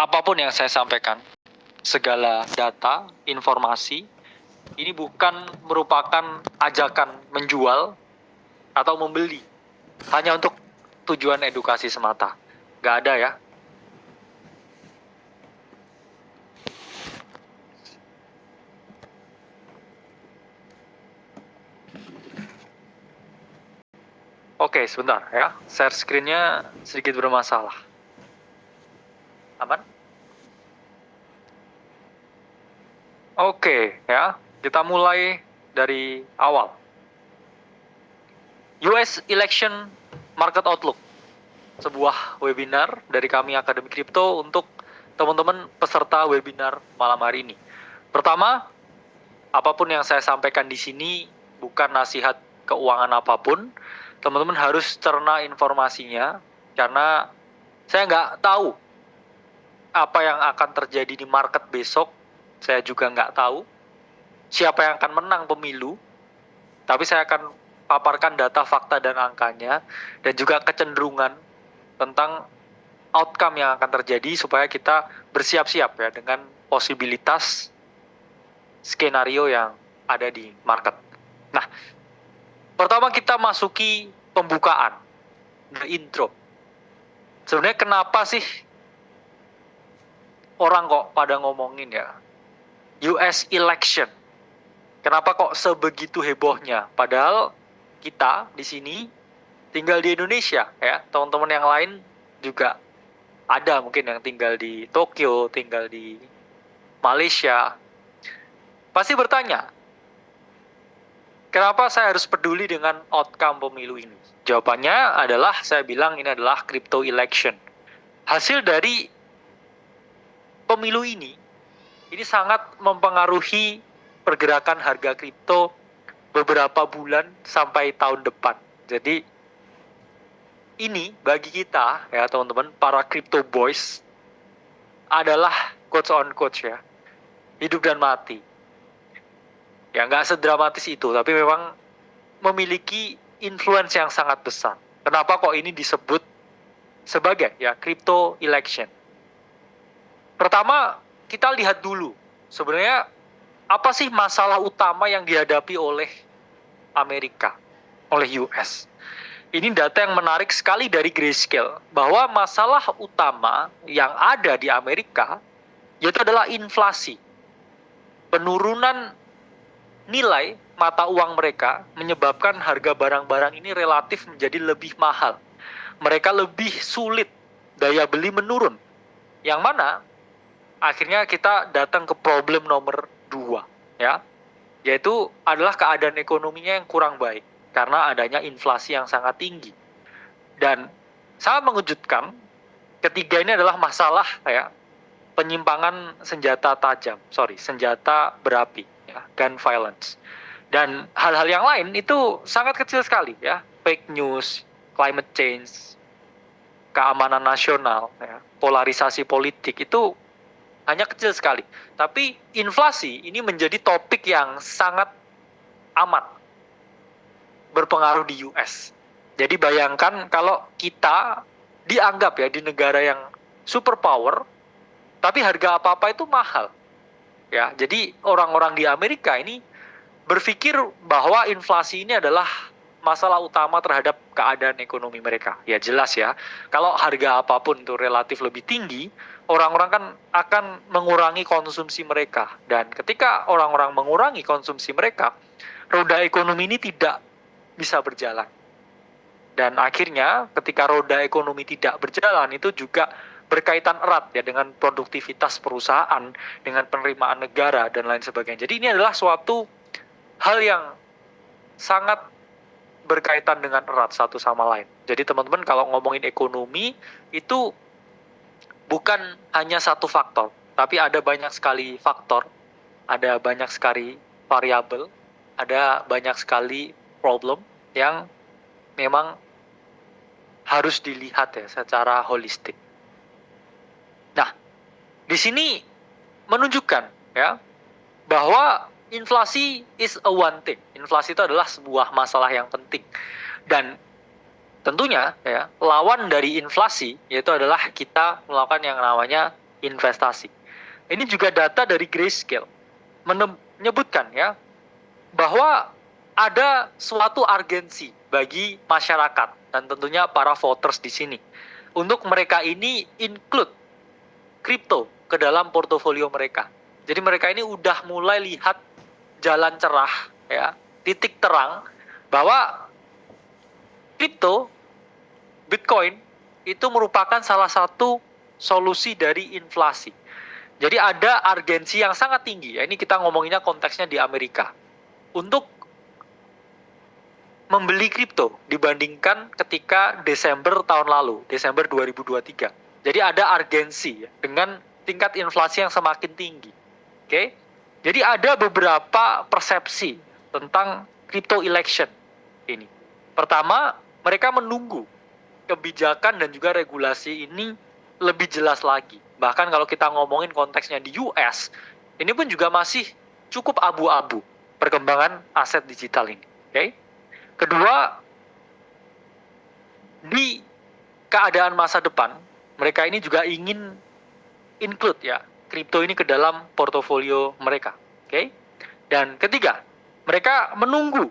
apapun yang saya sampaikan, segala data, informasi, ini bukan merupakan ajakan menjual atau membeli. Hanya untuk tujuan edukasi semata. Nggak ada ya. Oke, sebentar ya. Share screen-nya sedikit bermasalah. Aman? Oke, ya. Kita mulai dari awal. US Election Market Outlook. Sebuah webinar dari kami Akademi Kripto untuk teman-teman peserta webinar malam hari ini. Pertama, apapun yang saya sampaikan di sini bukan nasihat keuangan apapun. Teman-teman harus cerna informasinya, karena saya nggak tahu apa yang akan terjadi di market besok. Saya juga nggak tahu siapa yang akan menang pemilu, tapi saya akan paparkan data, fakta, dan angkanya, dan juga kecenderungan tentang outcome yang akan terjadi supaya kita bersiap-siap ya dengan posibilitas skenario yang ada di market. Nah, pertama kita masuki pembukaan, the intro. Sebenarnya kenapa sih orang kok pada ngomongin ya US election? Kenapa kok sebegitu hebohnya? Padahal kita di sini tinggal di Indonesia ya. Teman-teman yang lain juga ada mungkin yang tinggal di Tokyo, tinggal di Malaysia. Pasti bertanya, kenapa saya harus peduli dengan outcome pemilu ini? Jawabannya adalah saya bilang ini adalah crypto election. Hasil dari pemilu ini sangat mempengaruhi pergerakan harga kripto beberapa bulan sampai tahun depan. Jadi ini bagi kita ya teman-teman, para crypto boys adalah quotes on quotes ya, hidup dan mati. Ya nggak sedramatis itu, tapi memang memiliki influence yang sangat besar. Kenapa kok ini disebut sebagai ya crypto election? Pertama, kita lihat dulu sebenarnya apa sih masalah utama yang dihadapi oleh Amerika, oleh US. Ini data yang menarik sekali dari Grayscale, bahwa masalah utama yang ada di Amerika yaitu adalah inflasi. Penurunan nilai mata uang mereka menyebabkan harga barang-barang ini relatif menjadi lebih mahal. Mereka lebih sulit, daya beli menurun. Yang mana akhirnya kita datang ke problem nomor 2 ya, yaitu adalah keadaan ekonominya yang kurang baik karena adanya inflasi yang sangat tinggi. Dan sangat mengejutkan, ketiga ini adalah masalah ya penyimpangan senjata berapi ya, gun violence. Dan hal-hal yang lain itu sangat kecil sekali ya, fake news, climate change, keamanan nasional ya, polarisasi politik itu hanya kecil sekali. Tapi inflasi ini menjadi topik yang sangat amat berpengaruh di US. Jadi bayangkan kalau kita dianggap ya di negara yang superpower, tapi harga apa-apa itu mahal. Ya, jadi orang-orang di Amerika ini berpikir bahwa inflasi ini adalah masalah utama terhadap keadaan ekonomi mereka. Ya jelas ya, kalau harga apapun itu relatif lebih tinggi, orang-orang kan akan mengurangi konsumsi mereka. Dan ketika orang-orang mengurangi konsumsi mereka, roda ekonomi ini tidak bisa berjalan. Dan akhirnya ketika roda ekonomi tidak berjalan, itu juga berkaitan erat ya dengan produktivitas perusahaan, dengan penerimaan negara, dan lain sebagainya. Jadi ini adalah suatu hal yang sangat berkaitan dengan erat satu sama lain. Jadi teman-teman kalau ngomongin ekonomi, itu bukan hanya satu faktor, tapi ada banyak sekali faktor, ada banyak sekali variabel, ada banyak sekali problem yang memang harus dilihat ya secara holistik. Nah, di sini menunjukkan ya bahwa inflasi is a one thing. Inflasi itu adalah sebuah masalah yang penting. Dan tentunya ya lawan dari inflasi yaitu adalah kita melakukan yang namanya investasi. Ini juga data dari Grayscale menyebutkan ya bahwa ada suatu urgensi bagi masyarakat dan tentunya para voters di sini untuk mereka ini include kripto ke dalam portofolio mereka. Jadi mereka ini udah mulai lihat jalan cerah ya, titik terang bahwa kripto, Bitcoin itu merupakan salah satu solusi dari inflasi. Jadi ada urgensi yang sangat tinggi, ya ini kita ngomonginnya konteksnya di Amerika, untuk membeli kripto dibandingkan ketika Desember tahun lalu, Desember 2023. Jadi ada urgensi ya, dengan tingkat inflasi yang semakin tinggi. Oke? Jadi ada beberapa persepsi tentang crypto election ini. Pertama, mereka menunggu kebijakan dan juga regulasi ini lebih jelas lagi. Bahkan kalau kita ngomongin konteksnya di US, ini pun juga masih cukup abu-abu perkembangan aset digital ini. Oke? Kedua, di keadaan masa depan, mereka ini juga ingin include ya kripto ini ke dalam portofolio mereka. Oke? Dan ketiga, mereka menunggu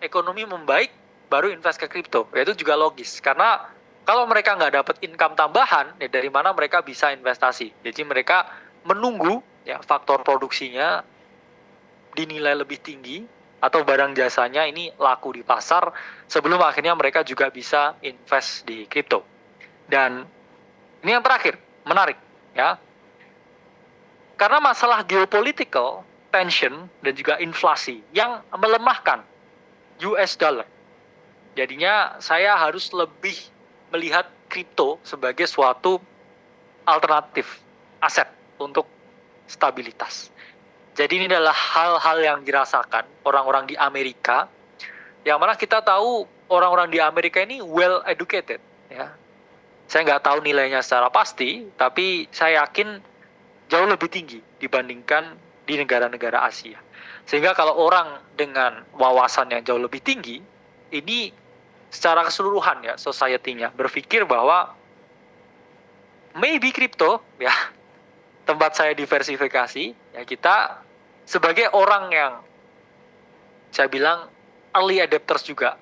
ekonomi membaik baru invest ke kripto. Itu juga logis karena kalau mereka nggak dapat income tambahan, ya dari mana mereka bisa investasi? Jadi mereka menunggu ya faktor produksinya dinilai lebih tinggi atau barang jasanya ini laku di pasar sebelum akhirnya mereka juga bisa invest di kripto. Dan ini yang terakhir, menarik ya. Karena masalah geopolitical tension dan juga inflasi yang melemahkan US dollar. Jadinya saya harus lebih melihat kripto sebagai suatu alternatif aset untuk stabilitas. Jadi ini adalah hal-hal yang dirasakan orang-orang di Amerika, yang mana kita tahu orang-orang di Amerika ini well educated. Ya. Saya nggak tahu nilainya secara pasti, tapi saya yakin jauh lebih tinggi dibandingkan di negara-negara Asia. Sehingga kalau orang dengan wawasan yang jauh lebih tinggi, ini secara keseluruhan ya society-nya berpikir bahwa maybe kripto ya tempat saya diversifikasi ya, kita sebagai orang yang saya bilang early adapters juga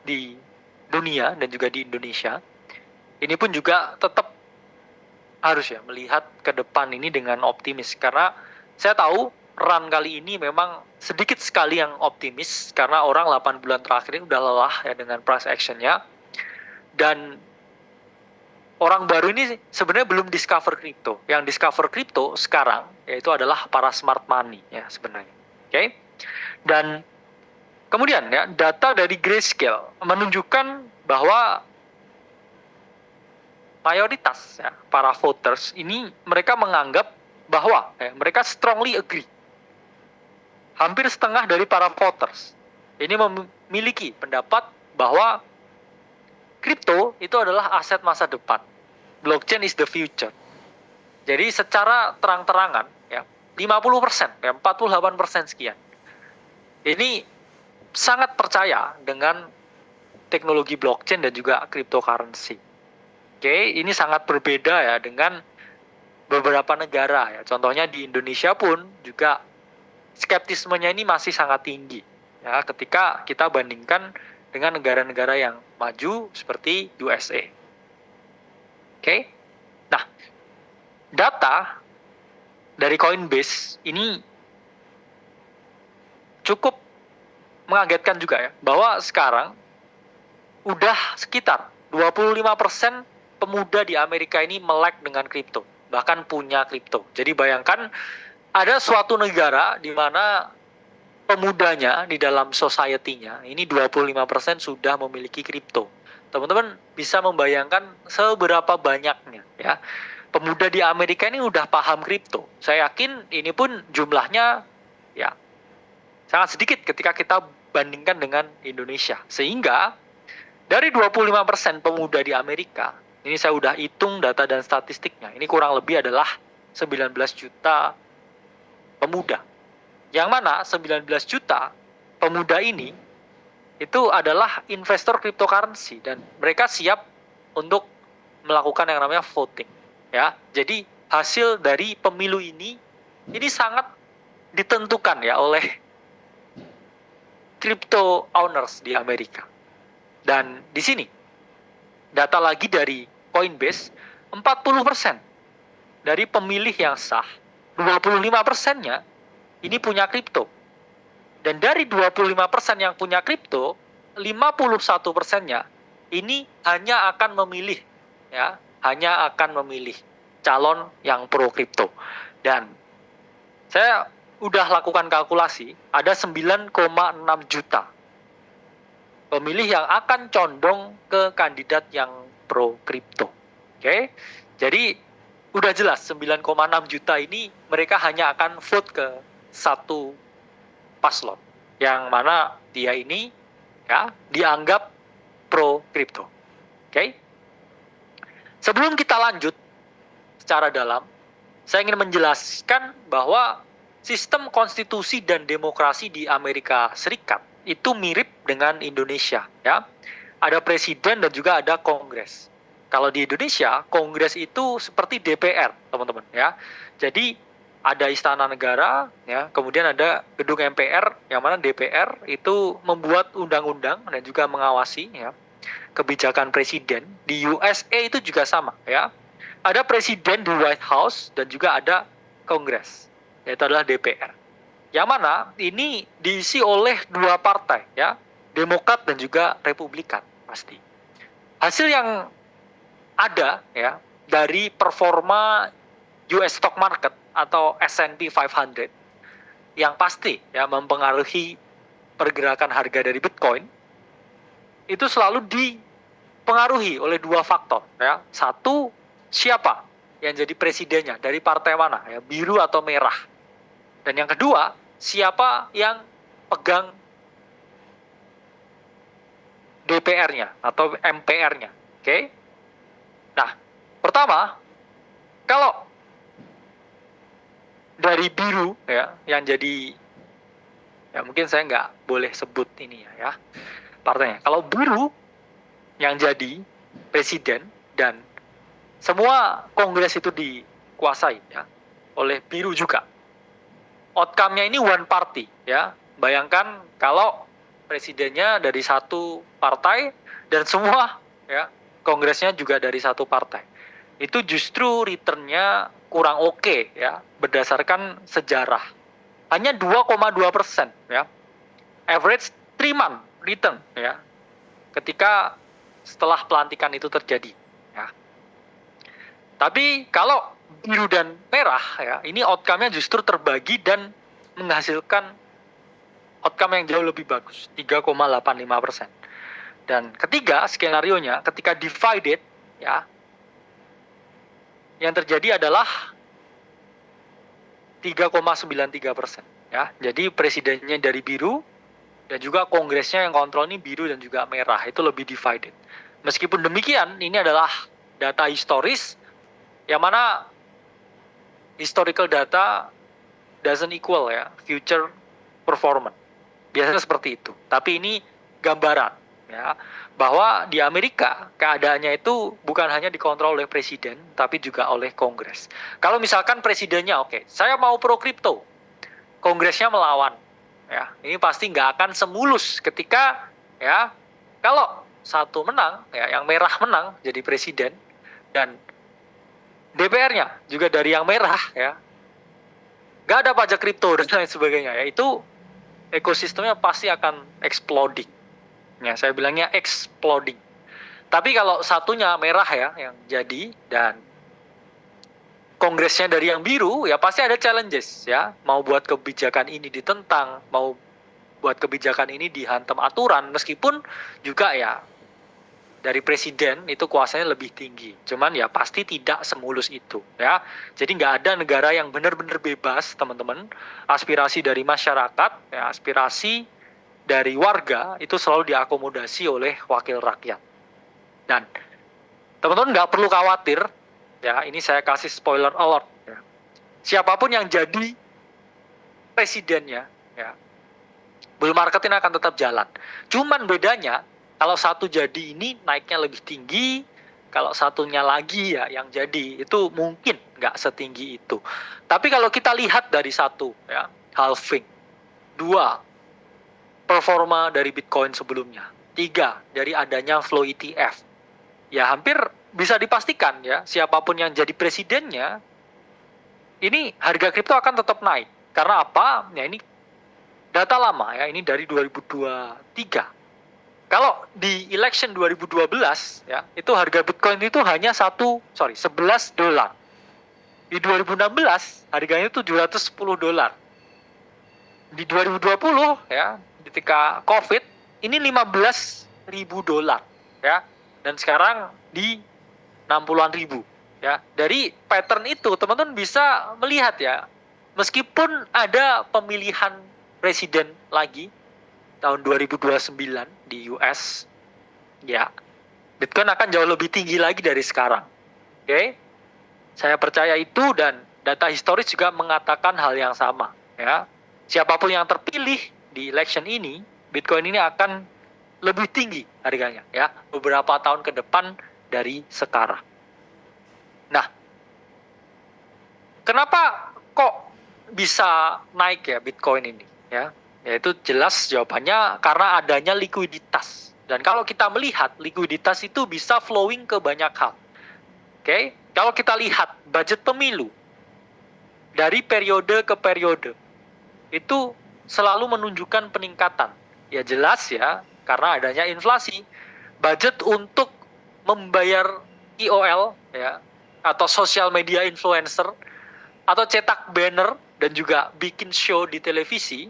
di dunia dan juga di Indonesia, ini pun juga tetap harus ya melihat ke depan ini dengan optimis, karena saya tahu run kali ini memang sedikit sekali yang optimis karena orang 8 bulan terakhir ini udah lelah ya dengan price action-nya, dan orang baru ini sebenarnya belum discover kripto. Yang discover kripto sekarang yaitu adalah para smart money ya sebenarnya. Oke? Dan kemudian ya data dari Grayscale menunjukkan bahwa mayoritas ya para voters ini mereka menganggap bahwa ya, mereka strongly agree. Hampir setengah dari para voters ini memiliki pendapat bahwa kripto itu adalah aset masa depan. Blockchain is the future. Jadi secara terang-terangan ya 50% ya 48% sekian. Ini sangat percaya dengan teknologi blockchain dan juga cryptocurrency. Oke, ini sangat berbeda ya dengan beberapa negara ya. Contohnya di Indonesia pun juga skeptismenya ini masih sangat tinggi ya ketika kita bandingkan dengan negara-negara yang maju seperti USA. Oke. Nah, data dari Coinbase ini cukup mengagetkan juga ya bahwa sekarang udah sekitar 25% pemuda di Amerika ini melek dengan kripto, bahkan punya kripto. Jadi bayangkan ada suatu negara di mana pemudanya di dalam society-nya ini 25% sudah memiliki kripto. Teman-teman bisa membayangkan seberapa banyaknya ya pemuda di Amerika ini udah paham kripto. Saya yakin ini pun jumlahnya ya sangat sedikit ketika kita bandingkan dengan Indonesia. Sehingga dari 25% pemuda di Amerika, ini saya udah hitung data dan statistiknya, ini kurang lebih adalah 19 juta pemuda. Yang mana 19 juta pemuda ini itu adalah investor cryptocurrency dan mereka siap untuk melakukan yang namanya voting ya. Jadi hasil dari pemilu ini sangat ditentukan ya oleh crypto owners di Amerika. Dan di sini data lagi dari Coinbase, 40% dari pemilih yang sah, 25%-nya ini punya kripto. Dan dari 25% yang punya kripto, 51%-nya ini hanya akan memilih calon yang pro kripto. Dan saya udah lakukan kalkulasi, ada 9,6 juta pemilih yang akan condong ke kandidat yang pro kripto. Oke. Jadi udah jelas 9,6 juta ini mereka hanya akan vote ke satu paslon yang mana dia ini ya dianggap pro kripto. Oke. Sebelum kita lanjut secara dalam, saya ingin menjelaskan bahwa sistem konstitusi dan demokrasi di Amerika Serikat itu mirip dengan Indonesia ya. Ada presiden dan juga ada kongres. Kalau di Indonesia, kongres itu seperti DPR, teman-teman ya. Jadi ada istana negara ya, kemudian ada gedung MPR yang mana DPR itu membuat undang-undang dan juga mengawasi ya kebijakan presiden. Di USA itu juga sama ya. Ada presiden di White House dan juga ada kongres, yaitu adalah DPR. Yang mana ini diisi oleh dua partai ya, Demokrat dan juga Republikan pasti. Hasil yang ada ya dari performa US stock market atau S&P 500 yang pasti ya mempengaruhi pergerakan harga dari Bitcoin itu selalu dipengaruhi oleh dua faktor ya. Satu, siapa yang jadi presidennya, dari partai mana ya, biru atau merah. Dan yang kedua, siapa yang pegang DPR-nya atau MPR-nya. Oke. Nah, pertama, kalau dari biru ya yang jadi ya mungkin saya nggak boleh sebut ini ya partainya. Kalau biru yang jadi presiden dan semua kongres itu dikuasai ya oleh biru juga. Outcome-nya ini one party ya. Bayangkan kalau presidennya dari satu partai dan semua ya kongresnya juga dari satu partai. Itu justru return-nya kurang oke ya berdasarkan sejarah. Hanya 2,2% ya. Average 3 month return ya. Ketika setelah pelantikan itu terjadi ya. Tapi kalau biru dan merah ya, ini outcome-nya justru terbagi dan menghasilkan outcome yang jauh lebih bagus, 3,85%. Dan ketiga skenario-nya ketika divided ya, yang terjadi adalah 3,93% ya. Jadi presidennya dari biru dan juga kongresnya yang kontrol ini biru dan juga merah, itu lebih divided. Meskipun demikian, ini adalah data historis yang mana historical data doesn't equal ya future performance. Biasanya seperti itu. Tapi ini gambaran ya bahwa di Amerika keadaannya itu bukan hanya dikontrol oleh presiden tapi juga oleh kongres. Kalau misalkan presidennya oke, saya mau pro kripto, kongresnya melawan ya, ini pasti nggak akan semulus ketika ya kalau satu menang ya, yang merah menang jadi presiden dan DPR-nya juga dari yang merah ya, nggak ada pajak kripto dan lain sebagainya ya, itu ekosistemnya pasti akan exploding ya, saya bilangnya exploding. Tapi kalau satunya merah ya yang jadi dan kongresnya dari yang biru ya, pasti ada challenges ya, mau buat kebijakan ini ditentang, mau buat kebijakan ini dihantam aturan, meskipun juga ya dari presiden itu kuasanya lebih tinggi. Cuman ya pasti tidak semulus itu ya. Jadi nggak ada negara yang benar-benar bebas, teman-teman. Aspirasi dari masyarakat, ya, aspirasi dari warga itu selalu diakomodasi oleh wakil rakyat. Dan teman-teman nggak perlu khawatir, ya ini saya kasih spoiler alert. Ya. Siapapun yang jadi presidennya, ya, bull market ini akan tetap jalan. Cuman bedanya, kalau satu jadi ini naiknya lebih tinggi, Kalau satunya lagi ya yang jadi, itu mungkin nggak setinggi itu. Tapi kalau kita lihat dari satu, ya, halving, dua, performa dari Bitcoin sebelumnya, tiga, dari adanya flow ETF, ya hampir bisa dipastikan ya, siapapun yang jadi presidennya, ini harga kripto akan tetap naik. Karena apa? Ya ini data lama ya, ini dari 2023. Kalau di election 2012 ya, itu harga Bitcoin itu hanya 11 dolar. Di 2016 harganya itu 710 dolar. Di 2020 ya, ketika Covid ini 15.000 dolar ya. Dan sekarang di 60-an ribu ya. Dari pattern itu teman-teman bisa melihat ya, meskipun ada pemilihan presiden lagi tahun 2029 di US, ya, Bitcoin akan jauh lebih tinggi lagi dari sekarang. Oke? Saya percaya itu, dan data historis juga mengatakan hal yang sama, ya. Siapapun yang terpilih di election ini, Bitcoin ini akan lebih tinggi harganya, ya, beberapa tahun ke depan dari sekarang. Nah, kenapa kok bisa naik ya Bitcoin ini, ya? Yaitu jelas jawabannya karena adanya likuiditas. Dan kalau kita melihat likuiditas itu bisa flowing ke banyak hal. Oke, kalau kita lihat budget pemilu dari periode ke periode itu selalu menunjukkan peningkatan. Ya jelas ya, karena adanya inflasi. Budget untuk membayar IOL ya, atau social media influencer, atau cetak banner dan juga bikin show di televisi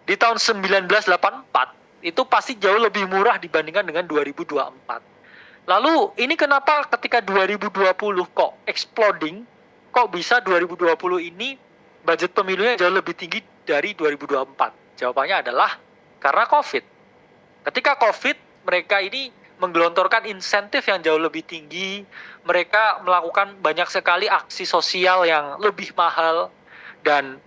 di tahun 1984 itu pasti jauh lebih murah dibandingkan dengan 2024. Lalu ini kenapa ketika 2020 kok exploding, kok bisa 2020 ini budget pemilunya jauh lebih tinggi dari 2024? Jawabannya adalah karena COVID. Ketika COVID, mereka ini menggelontorkan insentif yang jauh lebih tinggi, mereka melakukan banyak sekali aksi sosial yang lebih mahal, dan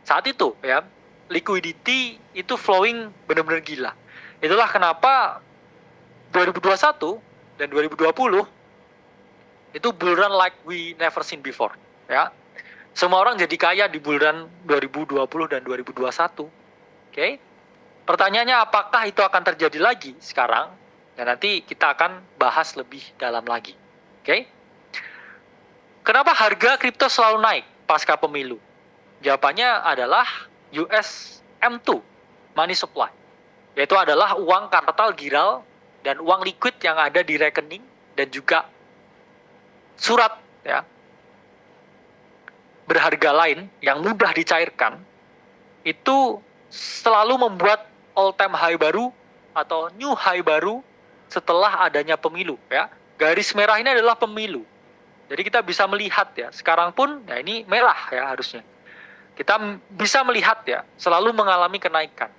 saat itu ya, liquidity itu flowing benar-benar gila. Itulah kenapa 2021 dan 2020 itu bull run like we never seen before, ya. Semua orang jadi kaya di bull run 2020 dan 2021. Oke. Pertanyaannya, apakah itu akan terjadi lagi sekarang? Dan nanti kita akan bahas lebih dalam lagi. Oke. Kenapa harga kripto selalu naik pasca pemilu? Jawabannya adalah US M2, money supply, yaitu adalah uang kartal giral dan uang liquid yang ada di rekening dan juga surat ya berharga lain yang mudah dicairkan, itu selalu membuat all time high baru atau new high baru setelah adanya pemilu ya. Garis merah ini adalah pemilu. Jadi kita bisa melihat ya, sekarang pun ya ini merah ya harusnya. Kita bisa melihat ya, selalu mengalami kenaikan.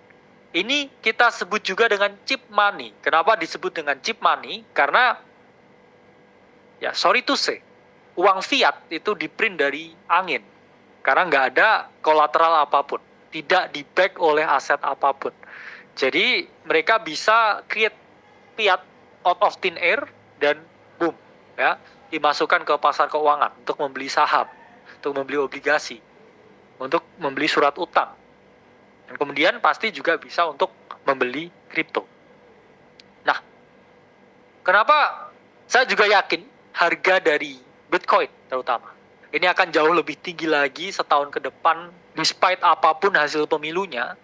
Ini kita sebut juga dengan cheap money. Kenapa disebut dengan cheap money? Karena, ya sorry to say, uang fiat itu diprint dari angin. Karena nggak ada kolateral apapun. Tidak di-back oleh aset apapun. Jadi mereka bisa create fiat out of thin air dan boom, ya, dimasukkan ke pasar keuangan untuk membeli saham, untuk membeli obligasi, untuk membeli surat utang, dan kemudian pasti juga bisa untuk membeli kripto. Nah, kenapa saya juga yakin harga dari Bitcoin terutama ini akan jauh lebih tinggi lagi setahun ke depan despite apapun hasil pemilunya,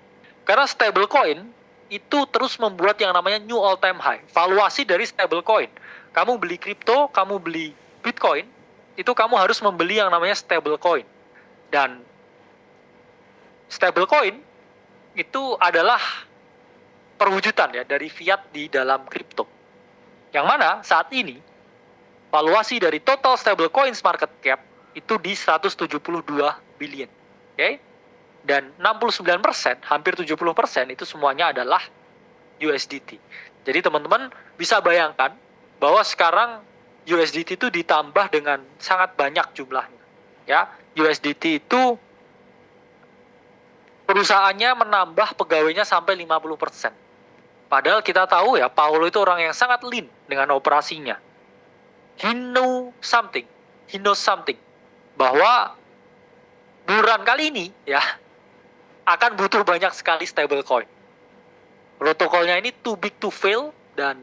karena stablecoin itu terus membuat yang namanya new all time high. Valuasi dari stablecoin, kamu beli kripto, kamu beli Bitcoin, itu kamu harus membeli yang namanya stablecoin. Dan stablecoin itu adalah perwujudan ya dari fiat di dalam kripto. Yang mana saat ini valuasi dari total stablecoins market cap itu di 172 billion. Oke? Dan 69%, hampir 70% itu semuanya adalah USDT. Jadi teman-teman bisa bayangkan bahwa sekarang USDT itu ditambah dengan sangat banyak jumlahnya. Ya, USDT itu perusahaannya menambah pegawainya sampai 50%. Padahal kita tahu ya, Paulo itu orang yang sangat lean dengan operasinya. he knows something bahwa bulan kali ini ya akan butuh banyak sekali stablecoin. Protokolnya ini too big to fail, dan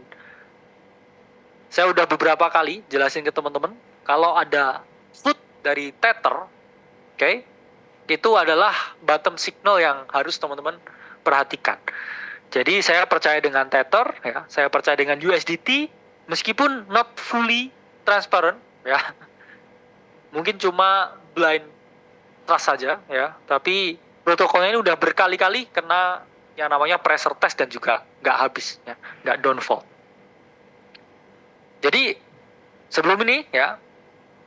saya udah beberapa kali jelasin ke teman-teman, kalau ada foot dari Tether, oke, itu adalah bottom signal yang harus teman-teman perhatikan. Jadi saya percaya dengan Tether, ya, saya percaya dengan USDT, meskipun not fully transparent, ya, mungkin cuma blind trust saja, ya, tapi protokolnya ini udah berkali-kali kena yang namanya pressure test dan juga nggak habis, ya, nggak downfall. Jadi sebelum ini, ya,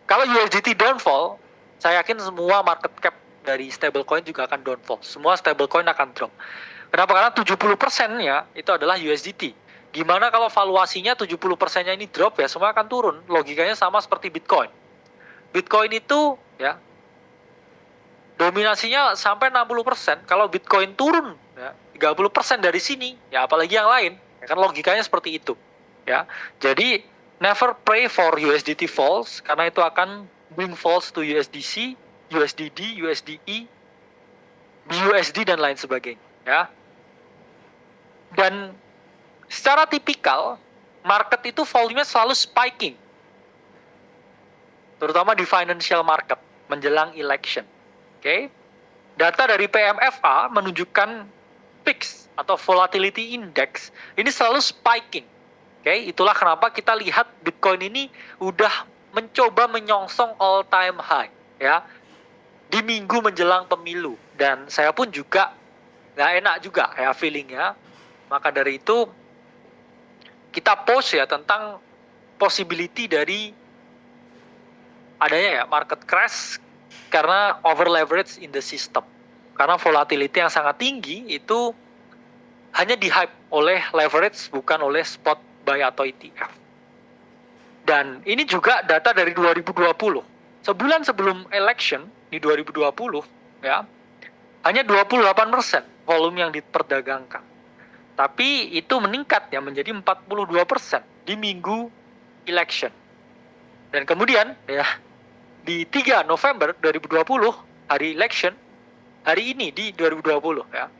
kalau USDT downfall, saya yakin semua market cap dari stablecoin juga akan downfall. Semua stablecoin akan drop. Kenapa? Karena 70%-nya itu adalah USDT. Gimana kalau valuasinya 70%-nya ini drop, ya semua akan turun. Logikanya sama seperti Bitcoin. Bitcoin itu ya dominasinya sampai 60%. Kalau Bitcoin turun ya 30% dari sini, ya apalagi yang lain. Ya kan logikanya seperti itu. Ya. Jadi never pray for USDT falls, karena itu akan bring falls to USDC, USDD, USDE, BUSD dan lain sebagainya, ya. Dan secara tipikal market itu volume selalu spiking, terutama di financial market menjelang election. Oke. Data dari PMFA menunjukkan VIX atau volatility index ini selalu spiking. Oke, itulah kenapa kita lihat Bitcoin ini udah mencoba menyongsong all time high, ya, di minggu menjelang pemilu. Dan saya pun juga nggak enak juga ya feelingnya. Maka dari itu kita post ya tentang possibility dari adanya ya market crash karena over leverage in the system. Karena volatility yang sangat tinggi itu hanya di-hype oleh leverage, bukan oleh spot buy atau ETF. Dan ini juga data dari 2020. Sebulan sebelum election di 2020, ya, hanya 28% volume yang diperdagangkan. Tapi itu meningkat ya menjadi 42% di minggu election. Dan kemudian ya di 3 November 2020 hari election, hari ini di 2020 ya,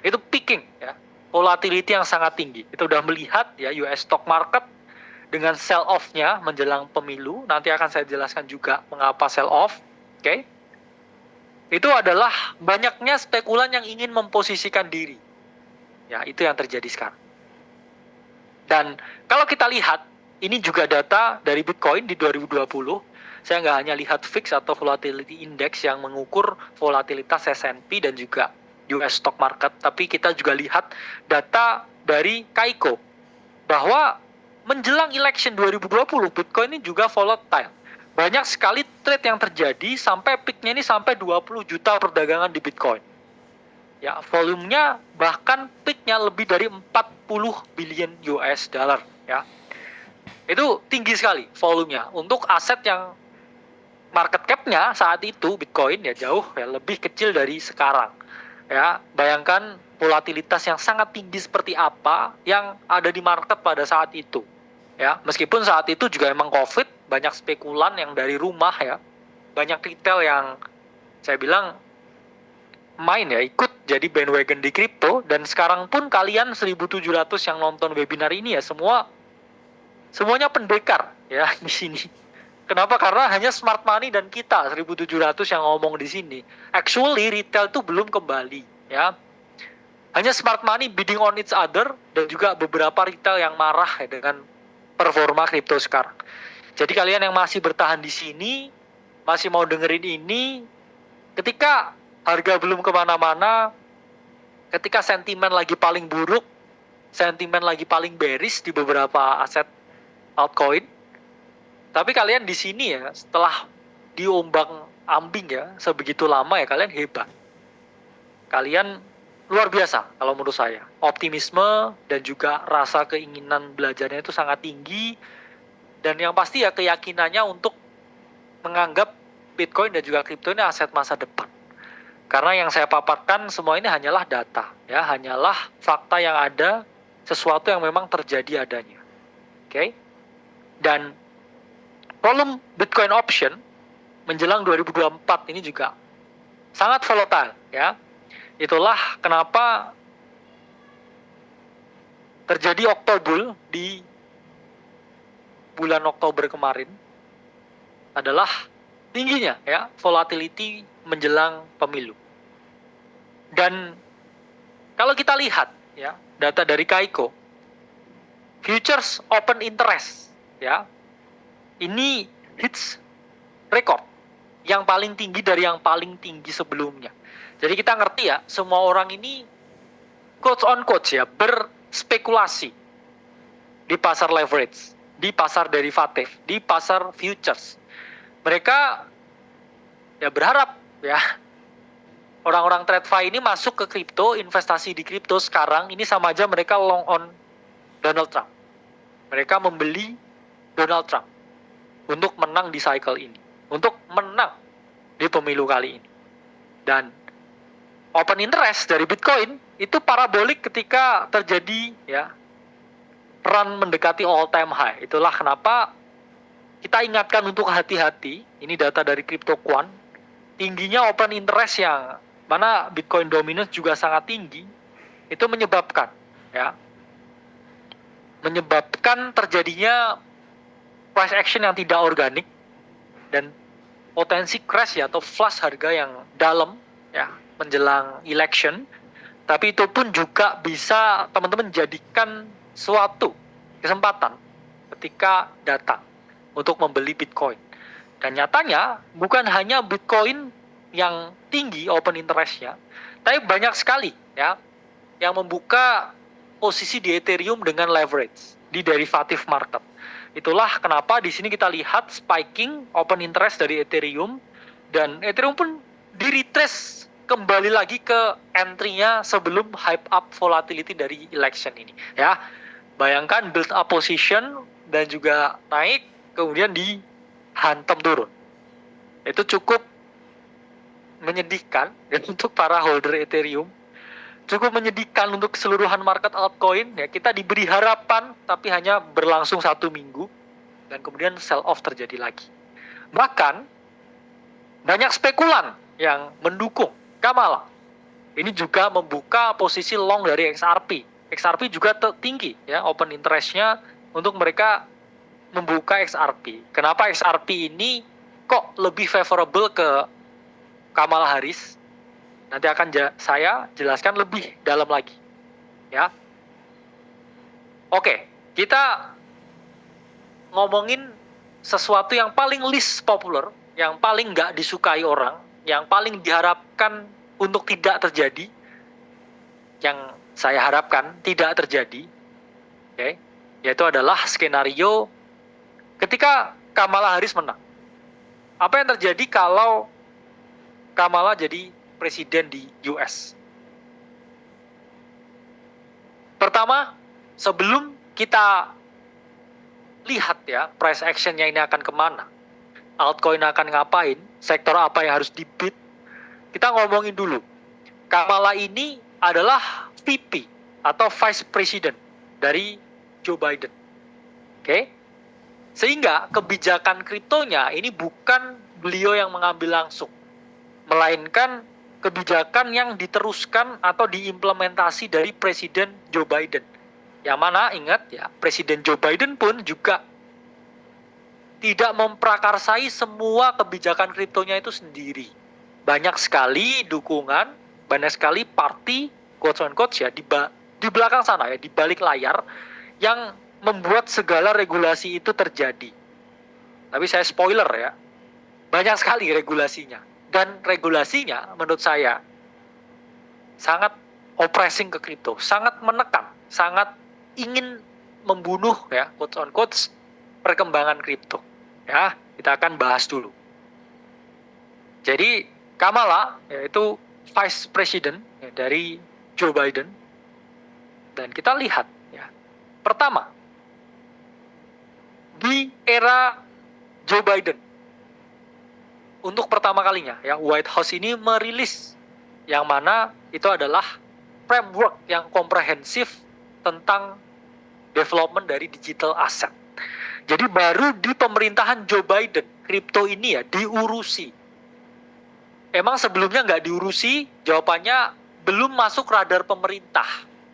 itu peaking ya, volatility yang sangat tinggi. Kita udah melihat ya US stock market dengan sell off-nya menjelang pemilu. Nanti akan saya jelaskan juga mengapa sell off. Oke. Itu adalah banyaknya spekulan yang ingin memposisikan diri. Ya, itu yang terjadi sekarang. Dan kalau kita lihat, ini juga data dari Bitcoin di 2020. Saya nggak hanya lihat VIX atau volatility index yang mengukur volatilitas S&P dan juga US stock market, tapi kita juga lihat data dari Kaiko bahwa menjelang election 2020 Bitcoin ini juga volatile. Banyak sekali trade yang terjadi sampai peaknya ini sampai 20 juta perdagangan di Bitcoin. Ya, volumenya bahkan peaknya lebih dari 40 billion US dollar, ya. Itu tinggi sekali volumenya untuk aset yang market cap-nya saat itu Bitcoin ya jauh ya lebih kecil dari sekarang. Ya, bayangkan volatilitas yang sangat tinggi seperti apa yang ada di market pada saat itu. Ya, meskipun saat itu juga emang COVID, banyak spekulan yang dari rumah ya. Banyak retail yang saya bilang main ya, ikut jadi bandwagon di kripto. Dan sekarang pun kalian 1.700 yang nonton webinar ini ya semuanya pendekar ya di sini. Kenapa? Karena hanya smart money dan kita 1.700 yang ngomong di sini. Actually retail itu belum kembali ya. Hanya smart money bidding on each other dan juga beberapa retail yang marah ya dengan performa kripto sekarang. Jadi kalian yang masih bertahan di sini, masih mau dengerin ini, ketika harga belum kemana-mana, ketika sentimen lagi paling buruk, sentimen lagi paling bearish di beberapa aset altcoin, tapi kalian di sini ya, setelah diombang ambing ya, sebegitu lama ya, kalian hebat. Kalian luar biasa kalau menurut saya. Optimisme dan juga rasa keinginan belajarnya itu sangat tinggi. Dan yang pasti ya keyakinannya untuk menganggap Bitcoin dan juga kripto ini aset masa depan. Karena yang saya paparkan semua ini hanyalah data, ya, hanyalah fakta yang ada, sesuatu yang memang terjadi adanya. Oke? Dan volume Bitcoin option menjelang 2024 ini juga sangat volatile ya. Itulah kenapa terjadi Octobull di bulan Oktober kemarin adalah tingginya ya volatility menjelang pemilu. Dan kalau kita lihat ya data dari Kaiko, futures open interest ya ini hits record yang paling tinggi dari yang paling tinggi sebelumnya. Jadi kita ngerti ya, semua orang ini quotes on quotes ya berspekulasi di pasar leverage, di pasar derivatif, di pasar futures. Mereka ya berharap ya orang-orang TradFi ini masuk ke kripto, investasi di kripto sekarang ini sama aja mereka long on Donald Trump. Mereka membeli Donald Trump untuk menang di cycle ini, untuk menang di pemilu kali ini. Dan open interest dari Bitcoin itu parabolik ketika terjadi ya run mendekati all time high. Itulah kenapa kita ingatkan untuk hati-hati. Ini data dari CryptoQuant. Tingginya open interest yang mana Bitcoin dominance juga sangat tinggi, itu menyebabkan terjadinya price action yang tidak organik dan potensi crash ya atau flush harga yang dalam ya menjelang election. Tapi itu pun juga bisa teman-teman jadikan suatu kesempatan ketika datang untuk membeli Bitcoin. Dan nyatanya bukan hanya Bitcoin yang tinggi open interest-nya, tapi banyak sekali ya yang membuka posisi di Ethereum dengan leverage di derivative market. Itulah kenapa di sini kita lihat spiking open interest dari Ethereum, dan Ethereum pun di-retrace kembali lagi ke entry-nya sebelum hype up volatility dari election ini ya. Bayangkan build up position dan juga naik kemudian dihantam turun. Itu cukup menyedihkan dan untuk para holder Ethereum, cukup menyedihkan untuk keseluruhan market altcoin ya. Kita diberi harapan tapi hanya berlangsung 1 minggu dan kemudian sell off terjadi lagi. Bahkan banyak spekulan yang mendukung Kamala. Ini juga membuka posisi long dari XRP. XRP juga tinggi ya open interest-nya untuk mereka membuka XRP. Kenapa XRP ini kok lebih favorable ke Kamala Harris? Nanti akan saya jelaskan lebih dalam lagi ya. Oke, kita ngomongin sesuatu yang paling least popular, yang paling nggak disukai orang, yang paling diharapkan untuk tidak terjadi, yang saya harapkan tidak terjadi, okay, yaitu adalah skenario ketika Kamala Harris menang. Apa yang terjadi kalau Kamala jadi presiden di US? Pertama, sebelum kita lihat ya price actionnya ini akan kemana, altcoin akan ngapain, sektor apa yang harus di-beat, kita ngomongin dulu. Kamala ini adalah VP atau Vice President dari Joe Biden. Oke? Sehingga kebijakan kriptonya ini bukan beliau yang mengambil langsung, melainkan kebijakan yang diteruskan atau diimplementasi dari Presiden Joe Biden. Yang mana ingat ya, Presiden Joe Biden pun juga tidak memprakarsai semua kebijakan kriptonya itu sendiri. Banyak sekali dukungan, banyak sekali party, quotes on quotes ya, di belakang sana ya, di balik layar, yang membuat segala regulasi itu terjadi. Tapi saya spoiler ya, banyak sekali regulasinya. Dan regulasinya menurut saya sangat oppressing ke kripto, sangat menekan, sangat ingin membunuh ya, quotes on quotes, perkembangan kripto. Ya, kita akan bahas dulu. Jadi Kamala yaitu Vice President ya, dari Joe Biden, dan kita lihat ya, pertama di era Joe Biden, untuk pertama kalinya ya White House ini merilis yang mana itu adalah framework yang komprehensif tentang development dari digital asset. Jadi baru di pemerintahan Joe Biden, kripto ini ya diurusi. Emang sebelumnya nggak diurusi? Jawabannya belum masuk radar pemerintah.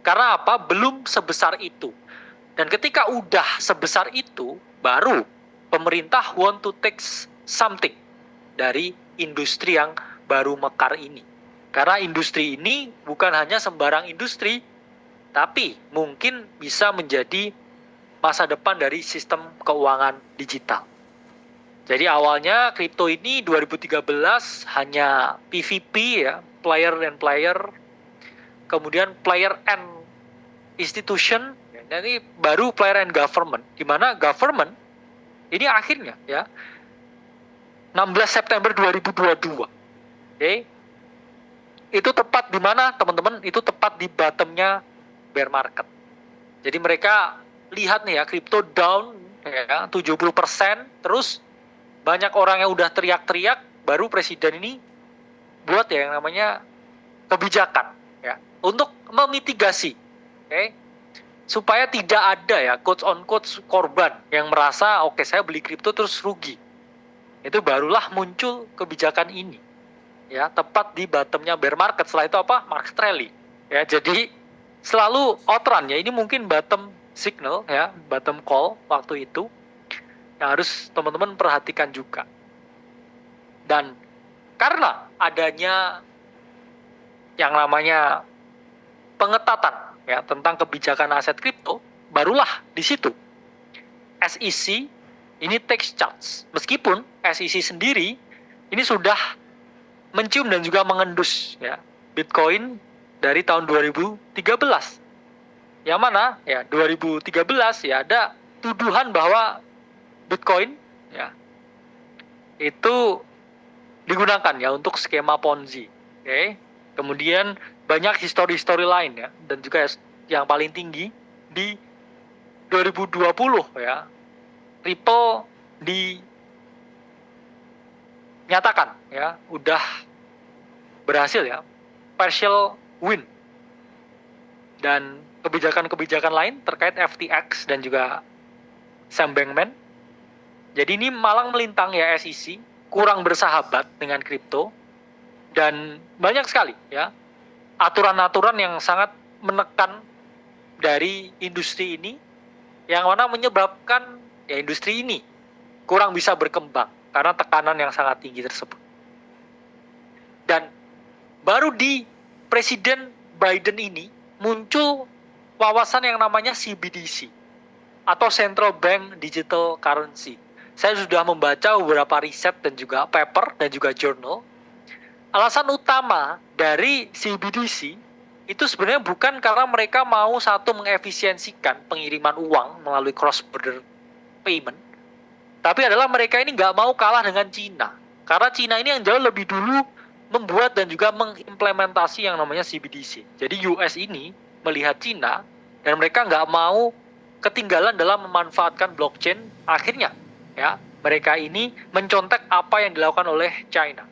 Karena apa? Belum sebesar itu. Dan ketika udah sebesar itu, baru pemerintah want to take something dari industri yang baru mekar ini. Karena industri ini bukan hanya sembarang industri, tapi mungkin bisa menjadi masa depan dari sistem keuangan digital. Jadi awalnya kripto ini 2013 hanya PVP ya, player and player, kemudian player and institution, jadi baru player and government, di mana government ini akhirnya ya 16 September 2022. Oke. Itu tepat di mana teman-teman? Itu tepat di bottomnya bear market. Jadi mereka lihat nih ya, kripto down ya 70%, terus banyak orang yang udah teriak-teriak, baru presiden ini buat ya yang namanya kebijakan ya untuk memitigasi, oke, supaya tidak ada ya quotes on quotes korban yang merasa oke saya beli kripto terus rugi. Itu barulah muncul kebijakan ini ya, tepat di bottomnya bear market. Setelah itu apa? Market rally ya. Jadi selalu outrun ya, ini mungkin bottom signal ya, bottom call waktu itu yang harus teman-teman perhatikan juga. Dan karena adanya yang namanya pengetatan ya tentang kebijakan aset kripto, barulah di situ SEC ini takes charge. Meskipun SEC sendiri ini sudah mencium dan juga mengendus ya Bitcoin dari tahun 2013. Yang mana ya 2013 ya ada tuduhan bahwa Bitcoin ya itu digunakan ya untuk skema Ponzi. Oke. Kemudian banyak histori-histori lain ya, dan juga yang paling tinggi di 2020 ya, Ripple dinyatakan ya udah berhasil ya partial win, dan kebijakan-kebijakan lain terkait FTX dan juga Sam Bankman. Jadi ini malang melintang ya SEC, kurang bersahabat dengan kripto, dan banyak sekali ya aturan-aturan yang sangat menekan dari industri ini, yang mana menyebabkan ya industri ini kurang bisa berkembang karena tekanan yang sangat tinggi tersebut. Dan baru di Presiden Biden ini muncul wawasan yang namanya CBDC atau Central Bank Digital Currency. Saya sudah membaca beberapa riset dan juga paper dan juga jurnal. Alasan utama dari CBDC itu sebenarnya bukan karena mereka mau satu mengefisiensikan pengiriman uang melalui cross border payment, tapi adalah mereka ini nggak mau kalah dengan Cina. Karena Cina ini yang jauh lebih dulu membuat dan juga mengimplementasi yang namanya CBDC. Jadi US ini melihat Cina dan mereka nggak mau ketinggalan dalam memanfaatkan blockchain. Akhirnya ya mereka ini mencontek apa yang dilakukan oleh China.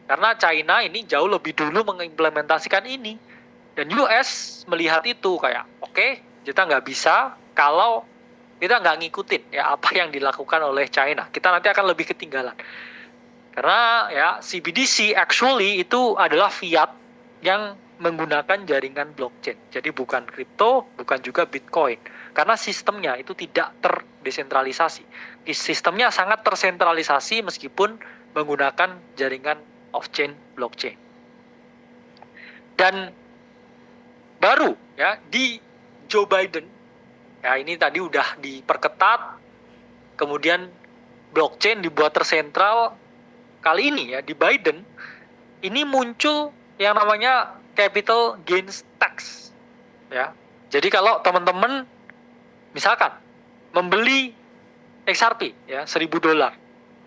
Karena China ini jauh lebih dulu mengimplementasikan ini. Dan US melihat itu kayak, oke, kita nggak bisa kalau kita nggak ngikutin ya apa yang dilakukan oleh China. Kita nanti akan lebih ketinggalan. Karena ya CBDC actually itu adalah fiat yang menggunakan jaringan blockchain. Jadi bukan kripto, bukan juga Bitcoin. Karena sistemnya itu tidak terdesentralisasi. Sistemnya sangat tersentralisasi meskipun menggunakan jaringan off-chain blockchain. Dan baru ya di Joe Biden, ya ini tadi udah diperketat, kemudian blockchain dibuat tersentral. Kali ini ya di Biden, ini muncul yang namanya capital gains tax. Ya. Jadi kalau teman-teman misalkan membeli XRP ya $1.000,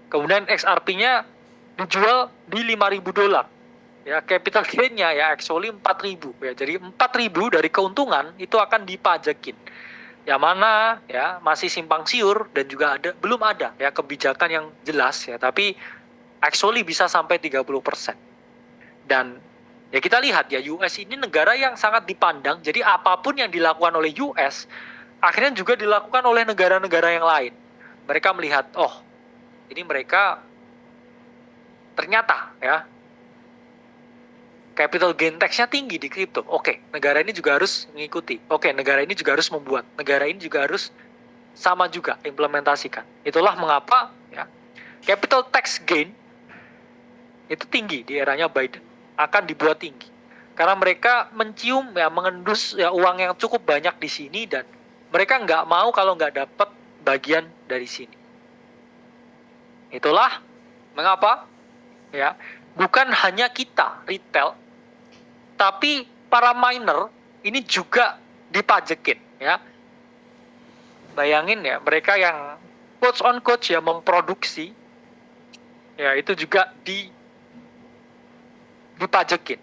kemudian XRP-nya dijual di $5.000, ya capital gain-nya ya actually 4.000 ya. Jadi 4.000 dari keuntungan itu akan dipajakin. Yang mana ya masih simpang siur dan juga belum ada ya kebijakan yang jelas ya, tapi actually bisa sampai 30%. Dan ya kita lihat ya US ini negara yang sangat dipandang. Jadi apapun yang dilakukan oleh US akhirnya juga dilakukan oleh negara-negara yang lain. mereka melihat, oh, ini mereka ternyata ya capital gain tax-nya tinggi di kripto. Oke, negara ini juga harus mengikuti. Oke, negara ini juga harus membuat. Negara ini juga harus sama juga implementasikan. Itulah mengapa ya capital tax gain itu tinggi di eranya Biden, akan dibuat tinggi. Karena mereka mencium ya, mengendus ya uang yang cukup banyak di sini, dan mereka nggak mau kalau nggak dapat bagian dari sini. Itulah mengapa ya bukan hanya kita retail, tapi para miner ini juga dipajekin ya. Bayangin ya, mereka yang quotes on quotes ya memproduksi ya itu juga dipajekin.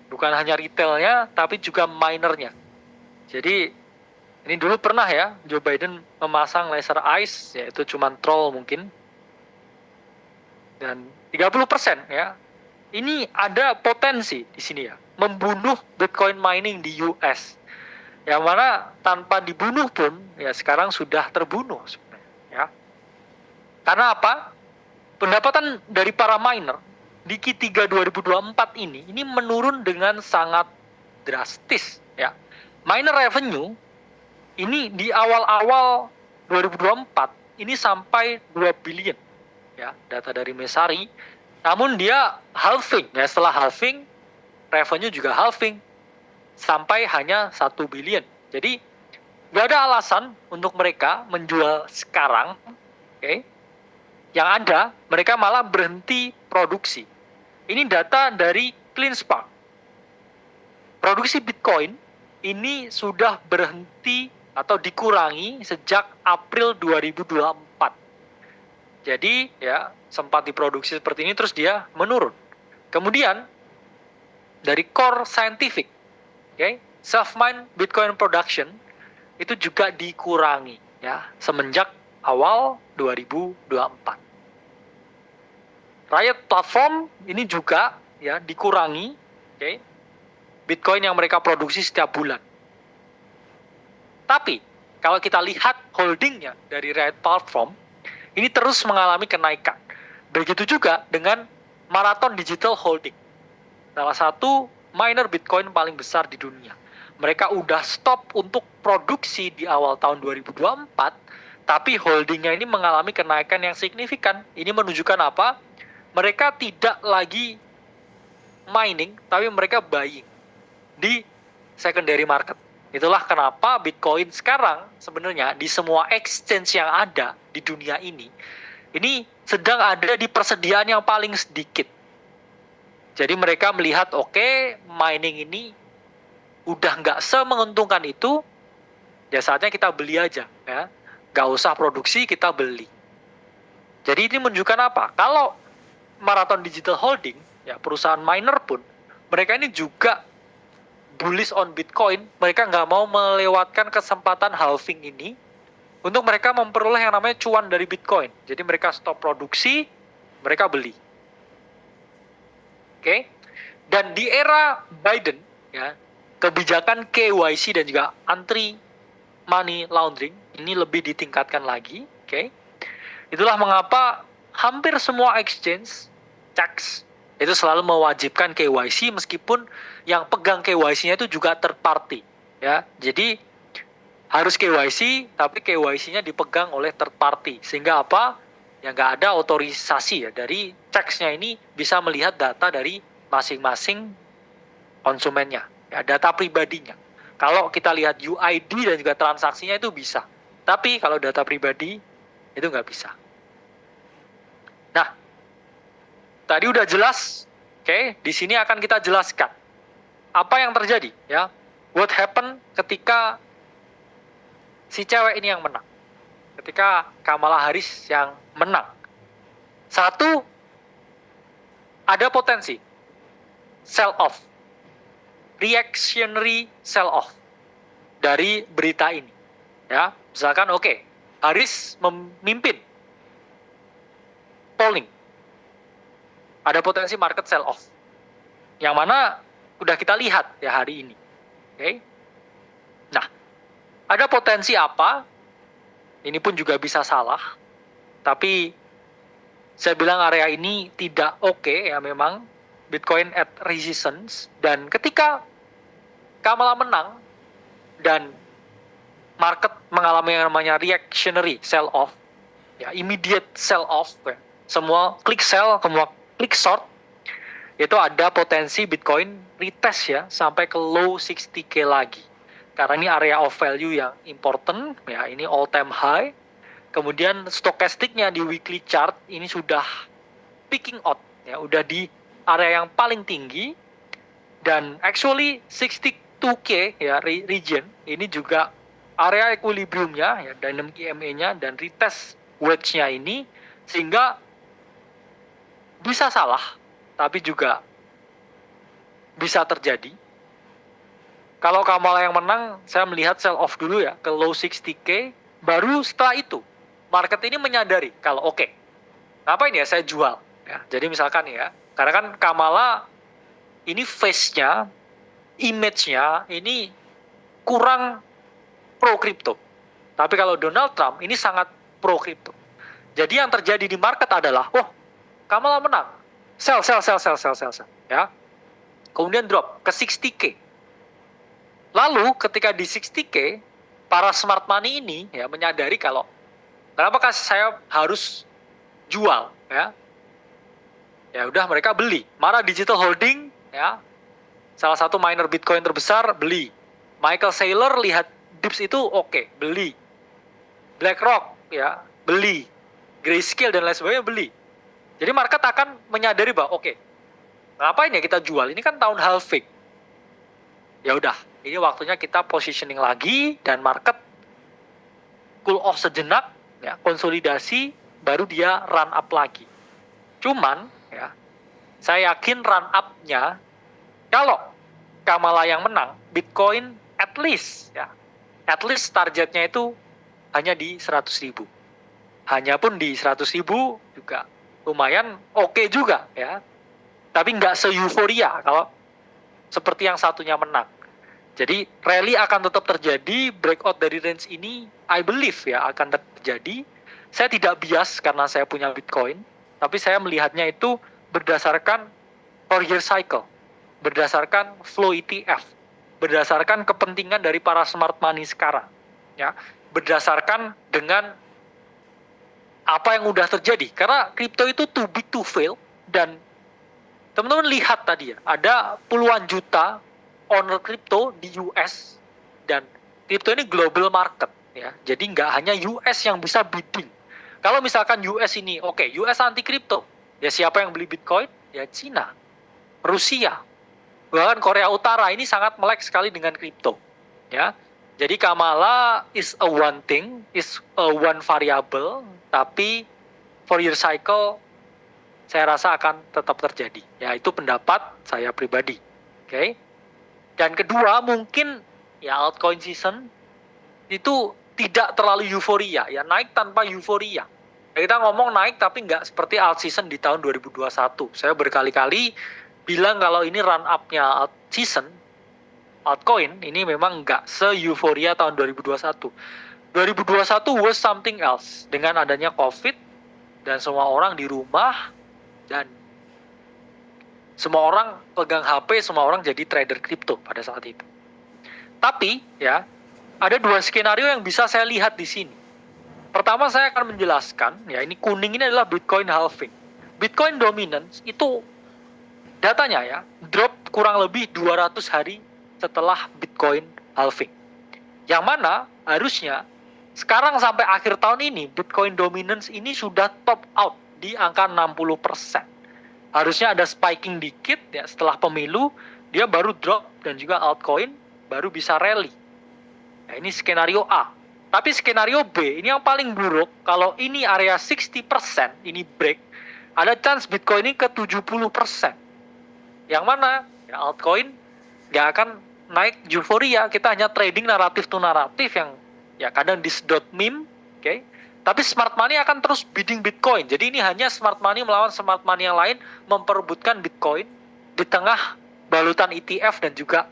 Bukan hanya retailnya, tapi juga minernya. Jadi ini dulu pernah ya Joe Biden memasang laser eyes, ya itu cuma troll mungkin. Dan 30% ya. Ini ada potensi di sini ya, membunuh Bitcoin mining di US. Yang mana tanpa dibunuh pun ya sekarang sudah terbunuh sebenarnya ya. Karena apa? Pendapatan dari para miner di Q3 2024 ini menurun dengan sangat drastis ya. Miner revenue ini di awal-awal 2024 ini sampai 2 billion ya, data dari Mesari. Namun dia halving ya, setelah halving revenue juga halving sampai hanya 1 billion. Jadi nggak ada alasan untuk mereka menjual sekarang, oke? Yang ada mereka malah berhenti produksi. Ini data dari CleanSpark. Produksi Bitcoin ini sudah berhenti atau dikurangi sejak April 2024. Jadi ya sempat diproduksi seperti ini terus dia menurun. Kemudian dari Core Scientific, okay, self-mine Bitcoin production itu juga dikurangi ya semenjak awal 2024. Riot Platform ini juga ya dikurangi, okay, Bitcoin yang mereka produksi setiap bulan. Tapi kalau kita lihat holdingnya dari Riot Platform ini terus mengalami kenaikan. Begitu juga dengan Marathon Digital Holding, salah satu miner Bitcoin paling besar di dunia. Mereka udah stop untuk produksi di awal tahun 2024, tapi holdingnya ini mengalami kenaikan yang signifikan. Ini menunjukkan apa? Mereka tidak lagi mining, tapi mereka buying di secondary market. Itulah kenapa Bitcoin sekarang sebenarnya di semua exchange yang ada di dunia ini sedang ada di persediaan yang paling sedikit. Jadi mereka melihat, oke, mining ini udah nggak semenguntungkan itu, ya saatnya kita beli aja, ya, nggak usah produksi, kita beli. Jadi ini menunjukkan apa? Kalau Marathon Digital Holding, ya perusahaan miner pun, mereka ini juga bullish on Bitcoin, mereka nggak mau melewatkan kesempatan halving ini untuk mereka memperoleh yang namanya cuan dari Bitcoin. Jadi mereka stop produksi, mereka beli. Oke? Dan di era Biden, ya, kebijakan KYC dan juga anti money laundering ini lebih ditingkatkan lagi. Oke? Itulah mengapa hampir semua exchange CEX itu selalu mewajibkan KYC, meskipun yang pegang KYC-nya itu juga third party, ya. Jadi harus KYC, tapi KYC-nya dipegang oleh third party, sehingga apa? Ya nggak ada otorisasi ya dari CEX-nya ini bisa melihat data dari masing-masing konsumennya, ya, data pribadinya. Kalau kita lihat UID dan juga transaksinya itu bisa, tapi kalau data pribadi itu nggak bisa. Nah, tadi udah jelas, oke? Di sini akan kita jelaskan apa yang terjadi, ya. What happened ketika si cewek ini yang menang, ketika Kamala Harris yang menang. Satu, ada potensi sell off, reactionary sell off dari berita ini, ya. Misalkan oke, Harris memimpin polling, ada potensi market sell off, yang mana udah kita lihat ya hari ini. Oke. Nah, ada potensi apa? Ini pun juga bisa salah. Tapi saya bilang area ini tidak oke ya memang. Bitcoin at resistance. Dan ketika Kamala menang dan market mengalami yang namanya reactionary sell off, ya immediate sell off, ya. Semua klik sell, semua klik short, itu ada potensi Bitcoin retest ya sampai ke low 60k lagi. Karena ini area of value yang important, ya ini all time high. Kemudian stokastiknya di weekly chart ini sudah peaking out, ya udah di area yang paling tinggi. Dan actually 62k ya region ini juga area equilibriumnya ya, dynamic EMA-nya dan retest wedge-nya ini, sehingga bisa salah tapi juga bisa terjadi. Kalau Kamala yang menang, saya melihat sell off dulu ya ke low 60k, baru setelah itu market ini menyadari kalau oke, ngapain ya saya jual ya. Jadi misalkan ya, karena kan Kamala ini face-nya, image-nya ini kurang pro crypto. Tapi kalau Donald Trump ini sangat pro crypto. Jadi yang terjadi di market adalah, Kamala menang, sell, ya. Kemudian drop ke 60k. Lalu ketika di 60k, para smart money ini ya menyadari kalau kenapa saya harus jual, ya. Ya udah mereka beli. Mana Digital Holding ya, salah satu miner Bitcoin terbesar, beli. Michael Saylor lihat dips itu oke, beli. BlackRock ya, beli. Grayscale dan lain sebagainya beli. Jadi market akan menyadari bahwa ngapain ya kita jual? Ini kan tahun halving. Ya udah, ini waktunya kita positioning lagi dan market cool off sejenak, ya, konsolidasi, baru dia run up lagi. Cuman ya, saya yakin run up-nya kalau Kamala yang menang, Bitcoin at least targetnya itu hanya di 100.000. Hanya pun di 100.000 juga lumayan oke juga ya. Tapi nggak se-euforia kalau seperti yang satunya menang. Jadi rally akan tetap terjadi, breakout dari range ini I believe ya akan terjadi. Saya tidak bias karena saya punya Bitcoin, tapi saya melihatnya itu berdasarkan 4-year cycle, berdasarkan flow ETF, berdasarkan kepentingan dari para smart money sekarang, ya, berdasarkan dengan apa yang udah terjadi. Karena kripto itu too big to fail, dan teman-teman lihat tadi ya, ada puluhan juta owner kripto di US, dan kripto ini global market, ya. Jadi nggak hanya US yang bisa bidding. Kalau misalkan US ini, US anti kripto, ya siapa yang beli Bitcoin? Ya Cina, Rusia, bahkan Korea Utara ini sangat melek sekali dengan kripto, ya. Jadi Kamala is a one thing, is a one variable, tapi 4-year cycle saya rasa akan tetap terjadi. Ya itu pendapat saya pribadi. Oke. Dan kedua, mungkin ya altcoin season itu tidak terlalu euforia, ya naik tanpa euforia. Ya, kita ngomong naik tapi nggak seperti alt season di tahun 2021. Saya berkali-kali bilang kalau ini run up-nya alt season, altcoin ini memang nggak se-euforia tahun 2021. 2021 was something else. Dengan adanya COVID, dan semua orang di rumah, dan semua orang pegang HP, semua orang jadi trader kripto pada saat itu. Tapi, ya, ada dua skenario yang bisa saya lihat di sini. Pertama, saya akan menjelaskan, ya ini kuning ini adalah Bitcoin halving. Bitcoin dominance itu datanya ya, drop kurang lebih 200 hari setelah Bitcoin halving. Yang mana harusnya sekarang sampai akhir tahun ini, Bitcoin dominance ini sudah top out di angka 60%. Harusnya ada spiking dikit ya setelah pemilu, dia baru drop dan juga altcoin baru bisa rally. Nah, ini skenario A. Tapi skenario B, ini yang paling buruk, kalau ini area 60%, ini break, ada chance Bitcoin ini ke 70%. Yang mana ya altcoin nggak akan naik euforia, kita hanya trading naratif to naratif yang ya kadang dis.meme, oke? Tapi smart money akan terus bidding Bitcoin. Jadi ini hanya smart money melawan smart money yang lain memperebutkan Bitcoin di tengah balutan ETF dan juga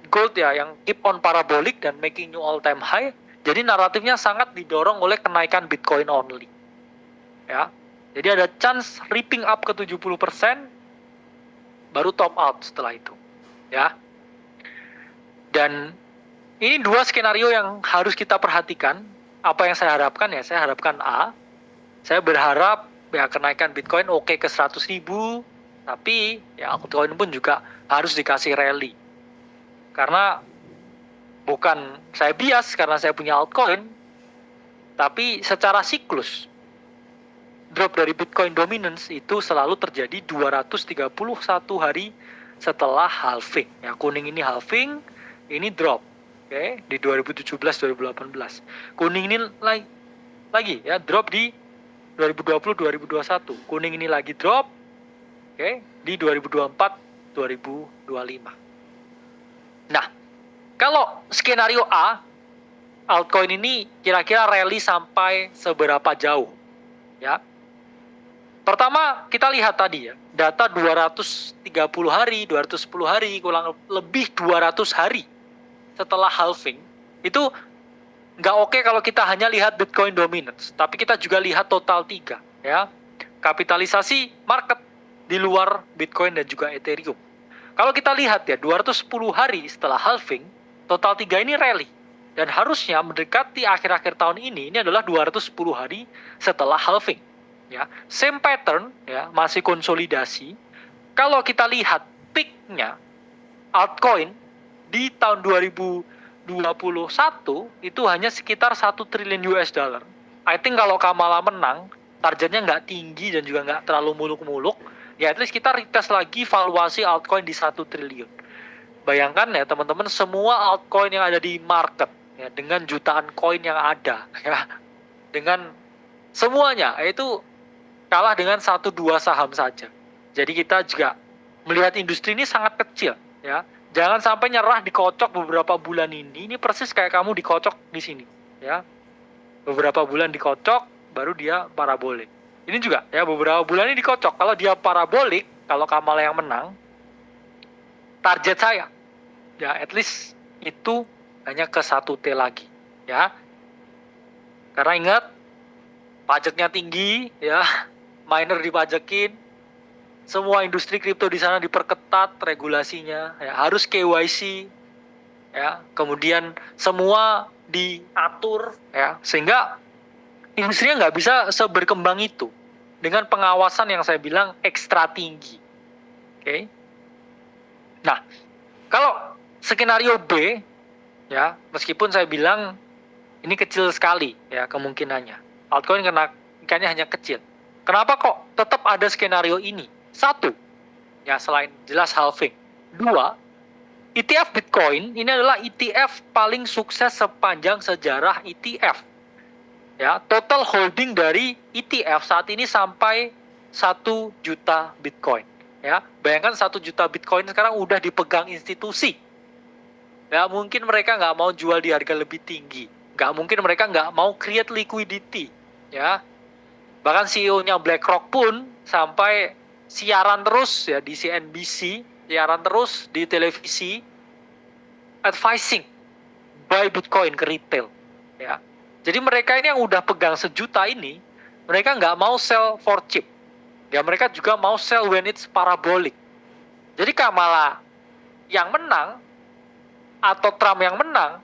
gold ya yang keep on parabolic dan making new all time high. Jadi naratifnya sangat didorong oleh kenaikan Bitcoin only. ya. Jadi ada chance ripping up ke 70%, baru top out setelah itu, ya. Dan ini dua skenario yang harus kita perhatikan. Apa yang saya harapkan ya, saya harapkan A. Saya berharap ya kenaikan Bitcoin oke ke 100.000, tapi ya altcoin pun juga harus dikasih rally. Karena bukan saya bias karena saya punya altcoin, tapi secara siklus drop dari Bitcoin dominance itu selalu terjadi 231 hari setelah halving. Ya, kuning ini halving, ini drop. Oke, di 2017-2018. Kuning ini lagi ya drop di 2020-2021. Kuning ini lagi drop, oke, di 2024-2025. Nah, kalau skenario A, altcoin ini kira-kira rally sampai seberapa jauh? Ya. Pertama, kita lihat tadi ya, data 230 hari, 210 hari, kurang lebih 200 hari setelah halving. Itu nggak oke kalau kita hanya lihat Bitcoin dominance, tapi kita juga lihat total 3, ya. Kapitalisasi market di luar Bitcoin dan juga Ethereum. Kalau kita lihat ya, 210 hari setelah halving, total 3 ini rally. Dan harusnya mendekati akhir-akhir tahun ini adalah 210 hari setelah halving. Ya, same pattern, ya, masih konsolidasi. Kalau kita lihat peak-nya altcoin di tahun 2021 itu hanya sekitar 1 triliun US dollar. I think kalau Kamala menang, targetnya nggak tinggi dan juga nggak terlalu muluk-muluk, ya at least kita retest lagi valuasi altcoin di 1 triliun. Bayangkan ya teman-teman, semua altcoin yang ada di market, ya, dengan jutaan koin yang ada, ya, dengan semuanya, itu kalah dengan 1-2 saham saja. Jadi kita juga melihat industri ini sangat kecil, ya. Jangan sampai nyerah dikocok beberapa bulan ini. Ini persis kayak kamu dikocok di sini, ya. Beberapa bulan dikocok, baru dia parabolik. Ini juga, ya, beberapa bulan ini dikocok. Kalau dia parabolik, kalau Kamala yang menang, target saya, ya, at least itu hanya ke 1T lagi, ya. Karena ingat, pajaknya tinggi, ya. Miner dipajakin, semua industri kripto di sana diperketat regulasinya, ya, harus KYC, ya, kemudian semua diatur, ya, sehingga industrinya nggak bisa seberkembang itu dengan pengawasan yang saya bilang ekstra tinggi. Oke. Nah, kalau skenario B, ya, meskipun saya bilang ini kecil sekali, ya, kemungkinannya altcoin kenaikannya hanya kecil. Kenapa kok tetap ada skenario ini? 1, ya, selain jelas halving. 2, ETF Bitcoin ini adalah ETF paling sukses sepanjang sejarah ETF. Ya, total holding dari ETF saat ini sampai 1 juta Bitcoin. Ya, bayangkan 1 juta Bitcoin sekarang udah dipegang institusi. Ya, mungkin mereka nggak mau jual di harga lebih tinggi. Nggak mungkin mereka nggak mau create liquidity. Ya, bahkan CEO-nya BlackRock pun sampai siaran terus, ya, di CNBC, siaran terus di televisi, advising buy Bitcoin ke retail, ya. Jadi mereka ini yang udah pegang 1 juta ini, mereka nggak mau sell for cheap, ya, mereka juga mau sell when it's parabolic. Jadi Kamala yang menang atau Trump yang menang,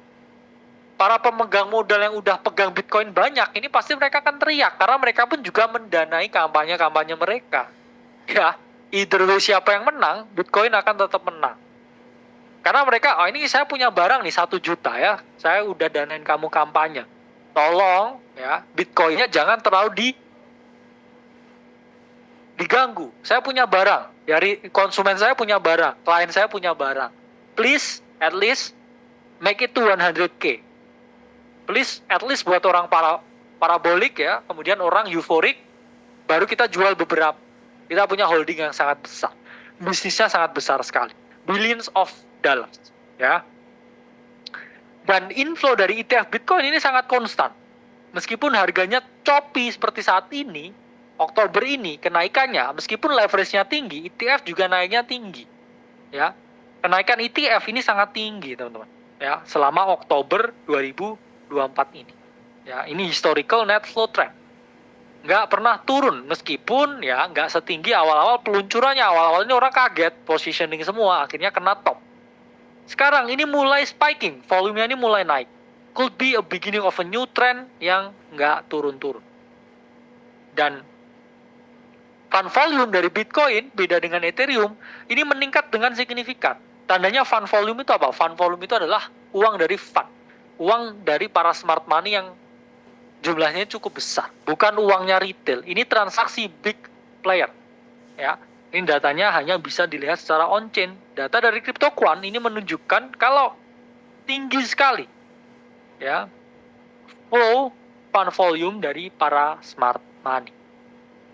para pemegang modal yang udah pegang Bitcoin banyak, ini pasti mereka akan teriak, karena mereka pun juga mendanai kampanye-kampanye mereka. Ya, either way siapa yang menang, Bitcoin akan tetap menang. Karena mereka, oh ini saya punya barang nih 1 juta ya, saya udah danain kamu kampanye. Tolong ya, Bitcoinnya jangan terlalu diganggu. Saya punya barang, ya, konsumen saya punya barang, klien saya punya barang. Please, at least make it to 100K. Please, at least buat orang parabolik, ya, kemudian orang euforik, baru kita jual beberapa. Kita punya holding yang sangat besar. Bisnisnya sangat besar sekali. Billions of dollars, ya. Dan inflow dari ETF Bitcoin ini sangat konstan. Meskipun harganya choppy seperti saat ini, Oktober ini kenaikannya, meskipun leverage-nya tinggi, ETF juga naiknya tinggi. Ya. Kenaikan ETF ini sangat tinggi, teman-teman. Ya, selama Oktober 2024 ini. Ya, ini historical net flow trend. nggak pernah turun, meskipun ya nggak setinggi awal-awal peluncurannya. Awal-awal ini orang kaget, positioning semua, akhirnya kena top. Sekarang ini mulai spiking, volumenya ini mulai naik. Could be a beginning of a new trend yang nggak turun-turun. Dan fund volume dari Bitcoin, beda dengan Ethereum, ini meningkat dengan signifikan. Tandanya fund volume itu apa? Fund volume itu adalah uang dari fund. Uang dari para smart money yang jumlahnya cukup besar. Bukan uangnya retail. Ini transaksi big player. Ya, ini datanya hanya bisa dilihat secara on-chain. Data dari CryptoQuant ini menunjukkan kalau tinggi sekali ya flow fund volume dari para smart money.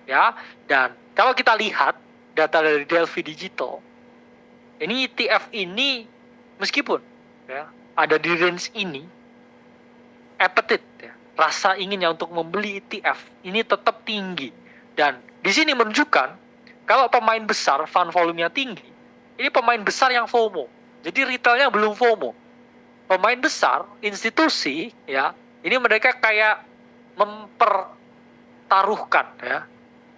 Ya, dan kalau kita lihat data dari Delphi Digital, ini ETF ini meskipun ya ada di range ini, appetite ya, rasa inginnya untuk membeli ETF ini tetap tinggi. Dan di sini menunjukkan kalau pemain besar fund volume-nya tinggi, ini pemain besar yang FOMO. Jadi retailnya belum FOMO. Pemain besar, institusi ya, ini mereka kayak mempertaruhkan ya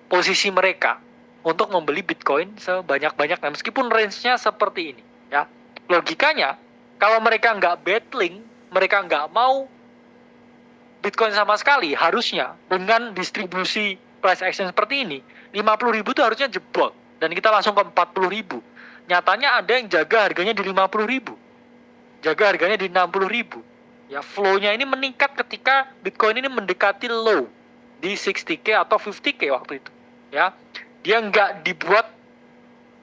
posisi mereka untuk membeli Bitcoin sebanyak-banyaknya meskipun range-nya seperti ini ya. Logikanya kalau mereka nggak battling, mereka nggak mau Bitcoin sama sekali, harusnya dengan distribusi price action seperti ini 50.000 itu harusnya jebol dan kita langsung ke 40.000. Nyatanya ada yang jaga harganya di 50.000, jaga harganya di 60.000 ya. Flow-nya ini meningkat ketika Bitcoin ini mendekati low di 60k atau 50k waktu itu ya. Dia nggak dibuat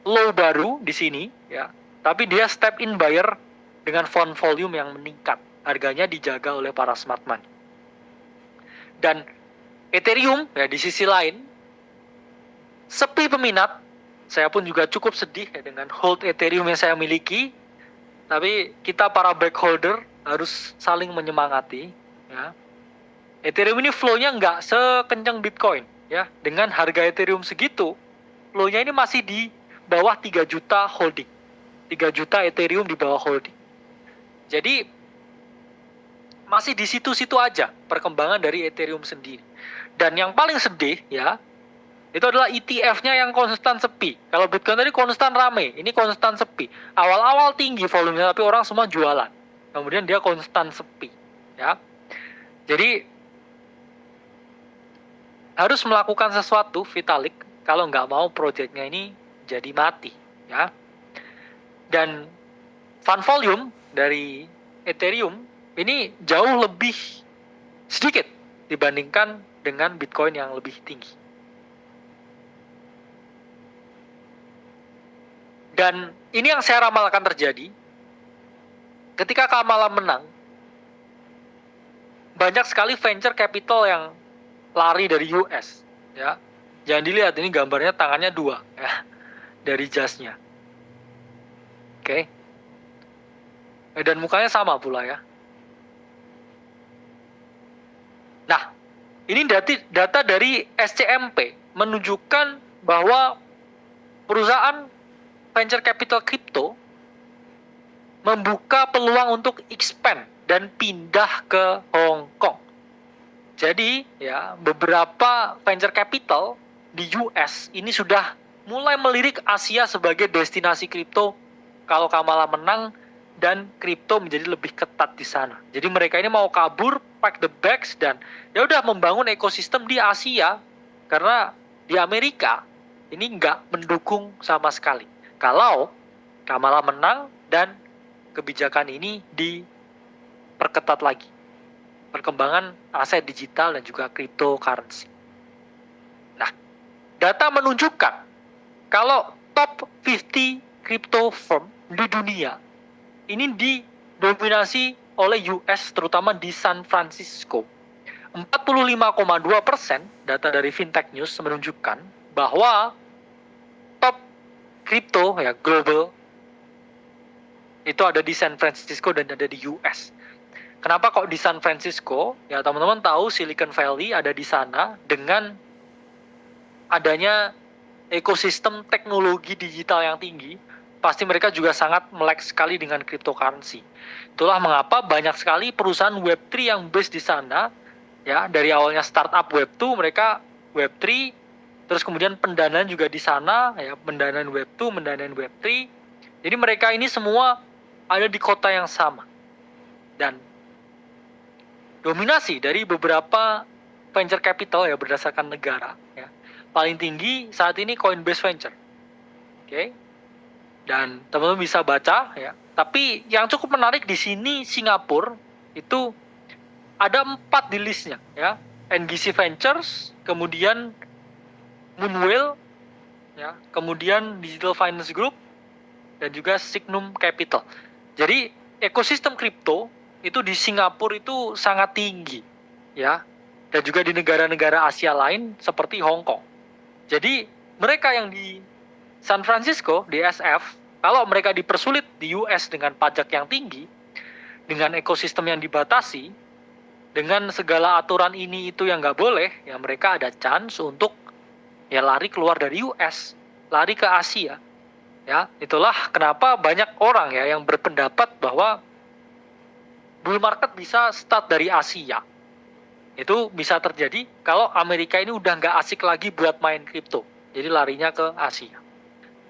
low baru di sini ya, tapi dia step in buyer dengan fund volume yang meningkat, harganya dijaga oleh para smart money. Dan Ethereum ya di sisi lain sepi peminat. Saya pun juga cukup sedih ya dengan hold Ethereum yang saya miliki. Tapi kita para backholder harus saling menyemangati ya. Ethereum ini flow-nya nggak sekencang Bitcoin ya. Dengan harga Ethereum segitu, flow-nya ini masih di bawah 3 juta holding. 3 juta Ethereum di bawah holding. Jadi masih di situ-situ aja perkembangan dari Ethereum sendiri. Dan yang paling sedih ya, itu adalah ETF-nya yang konstan sepi. Kalau Bitcoin tadi konstan rame, ini konstan sepi. Awal-awal tinggi volumenya, tapi orang semua jualan. Kemudian dia konstan sepi. Ya, jadi harus melakukan sesuatu, Vitalik, kalau nggak mau proyeknya ini jadi mati. Ya, dan fund volume dari Ethereum ini jauh lebih sedikit dibandingkan dengan Bitcoin yang lebih tinggi. Dan ini yang saya ramalkan terjadi ketika Kamala menang. Banyak sekali venture capital yang lari dari US ya. Jangan dilihat, ini gambarnya tangannya 2 ya, dari jasnya. Oke. Dan mukanya sama pula ya. Nah, ini data dari SCMP menunjukkan bahwa perusahaan venture capital crypto membuka peluang untuk expand dan pindah ke Hong Kong. Jadi ya, beberapa venture capital di US ini sudah mulai melirik Asia sebagai destinasi kripto kalau Kamala menang dan kripto menjadi lebih ketat di sana. Jadi mereka ini mau kabur, pack the bags, dan ya udah membangun ekosistem di Asia karena di Amerika ini nggak mendukung sama sekali kalau Kamala menang dan kebijakan ini diperketat lagi. Perkembangan aset digital dan juga cryptocurrency. Nah, data menunjukkan kalau top 50 crypto firm di dunia ini didominasi oleh US, terutama di San Francisco. 45,2% data dari Fintech News menunjukkan bahwa kripto ya global itu ada di San Francisco dan ada di US. Kenapa kok di San Francisco? Ya teman-teman tahu Silicon Valley ada di sana dengan adanya ekosistem teknologi digital yang tinggi. Pasti mereka juga sangat melek sekali dengan cryptocurrency. Itulah mengapa banyak sekali perusahaan Web3 yang based di sana. Ya, dari awalnya startup Web2 mereka Web3, terus kemudian pendanaan juga di sana, ya, pendanaan Web2, pendanaan Web3. Jadi mereka ini semua ada di kota yang sama. Dan dominasi dari beberapa venture capital ya berdasarkan negara, ya. Paling tinggi saat ini Coinbase Venture. Oke. Dan teman-teman bisa baca, ya. Tapi yang cukup menarik di sini Singapura itu ada 4 di listnya, ya. NGC Ventures, kemudian Moonwell, ya, kemudian Digital Finance Group, dan juga Signum Capital. Jadi ekosistem kripto itu di Singapura itu sangat tinggi, ya, dan juga di negara-negara Asia lain seperti Hong Kong. Jadi mereka yang di San Francisco, di SF, kalau mereka dipersulit di US dengan pajak yang tinggi, dengan ekosistem yang dibatasi, dengan segala aturan ini itu yang nggak boleh, ya mereka ada chance untuk ya lari keluar dari US, lari ke Asia. Ya, itulah kenapa banyak orang ya yang berpendapat bahwa bull market bisa start dari Asia. Itu bisa terjadi kalau Amerika ini udah nggak asik lagi buat main kripto. Jadi larinya ke Asia.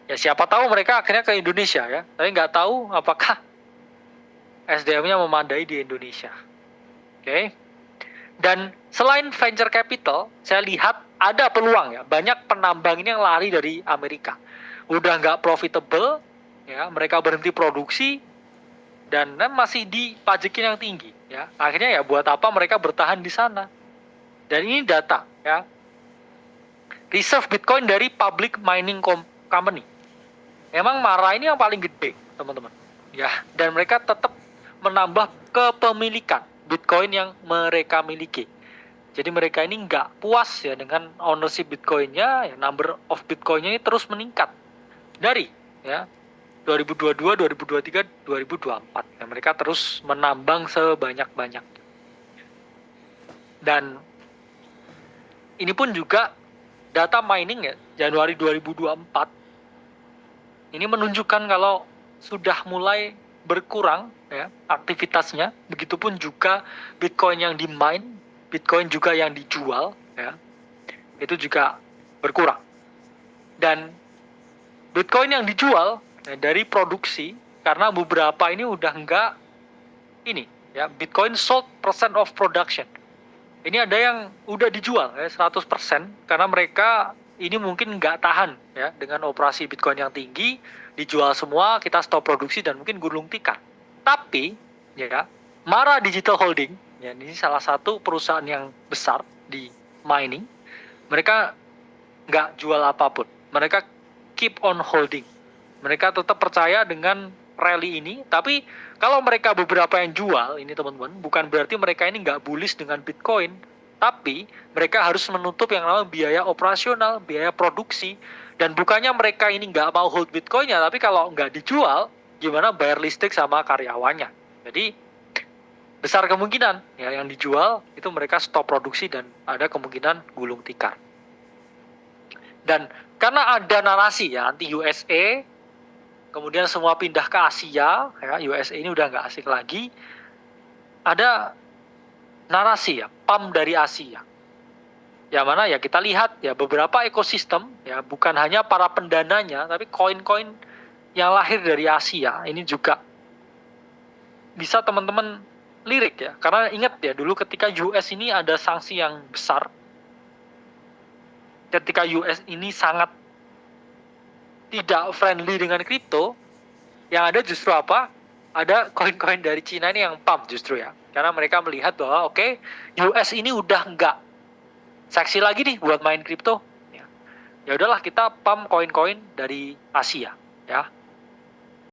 Ya siapa tahu mereka akhirnya ke Indonesia ya. Tapi nggak tahu apakah SDM-nya memadai di Indonesia. Oke. Dan selain venture capital, saya lihat ada peluang ya. Banyak penambang ini yang lari dari Amerika. Udah nggak profitable, ya mereka berhenti produksi dan masih dipajakin yang tinggi, ya akhirnya ya buat apa mereka bertahan di sana. Dan ini data, ya reserve Bitcoin dari public mining company. Memang MARA ini yang paling gede, teman-teman, ya dan mereka tetap menambah kepemilikan Bitcoin yang mereka miliki. Jadi mereka ini nggak puas ya dengan ownership Bitcoinnya, ya, number of Bitcoinnya ini terus meningkat. Dari ya 2022, 2023, 2024 ya, mereka terus menambang sebanyak-banyak. Dan ini pun juga data mining ya Januari 2024 ini menunjukkan kalau sudah mulai berkurang ya aktivitasnya. Begitupun juga Bitcoin yang di mine, Bitcoin juga yang dijual ya itu juga berkurang. Dan Bitcoin yang dijual ya, dari produksi karena beberapa ini udah enggak ini ya Bitcoin sold percent of production. Ini ada yang udah dijual ya 100% karena mereka ini mungkin nggak tahan ya dengan operasi Bitcoin yang tinggi, dijual semua, kita stop produksi dan mungkin gulung tikar. Tapi ya MARA Digital Holding ya ini salah satu perusahaan yang besar di mining. Mereka nggak jual apapun. Mereka keep on holding. Mereka tetap percaya dengan rally ini, tapi kalau mereka beberapa yang jual, ini teman-teman, bukan berarti mereka ini nggak bullish dengan Bitcoin, tapi mereka harus menutup yang namanya biaya operasional, biaya produksi, dan bukannya mereka ini nggak mau hold Bitcoinnya, tapi kalau nggak dijual, gimana bayar listrik sama karyawannya. Jadi, besar kemungkinan ya yang dijual itu mereka stop produksi dan ada kemungkinan gulung tikar. Dan karena ada narasi ya anti USA, kemudian semua pindah ke Asia, ya USA ini udah nggak asik lagi. Ada narasi ya, pump dari Asia. Ya mana ya kita lihat ya beberapa ekosistem ya bukan hanya para pendananya, tapi koin-koin yang lahir dari Asia ini juga bisa teman-teman lirik ya. Karena ingat ya dulu ketika US ini ada sanksi yang besar. Ketika US ini sangat tidak friendly dengan kripto, yang ada justru apa? Ada koin-koin dari Cina ini yang pump justru ya. Karena mereka melihat bahwa oke, US ini udah nggak seksi lagi nih buat main kripto. Ya udahlah kita pump koin-koin dari Asia. Ya,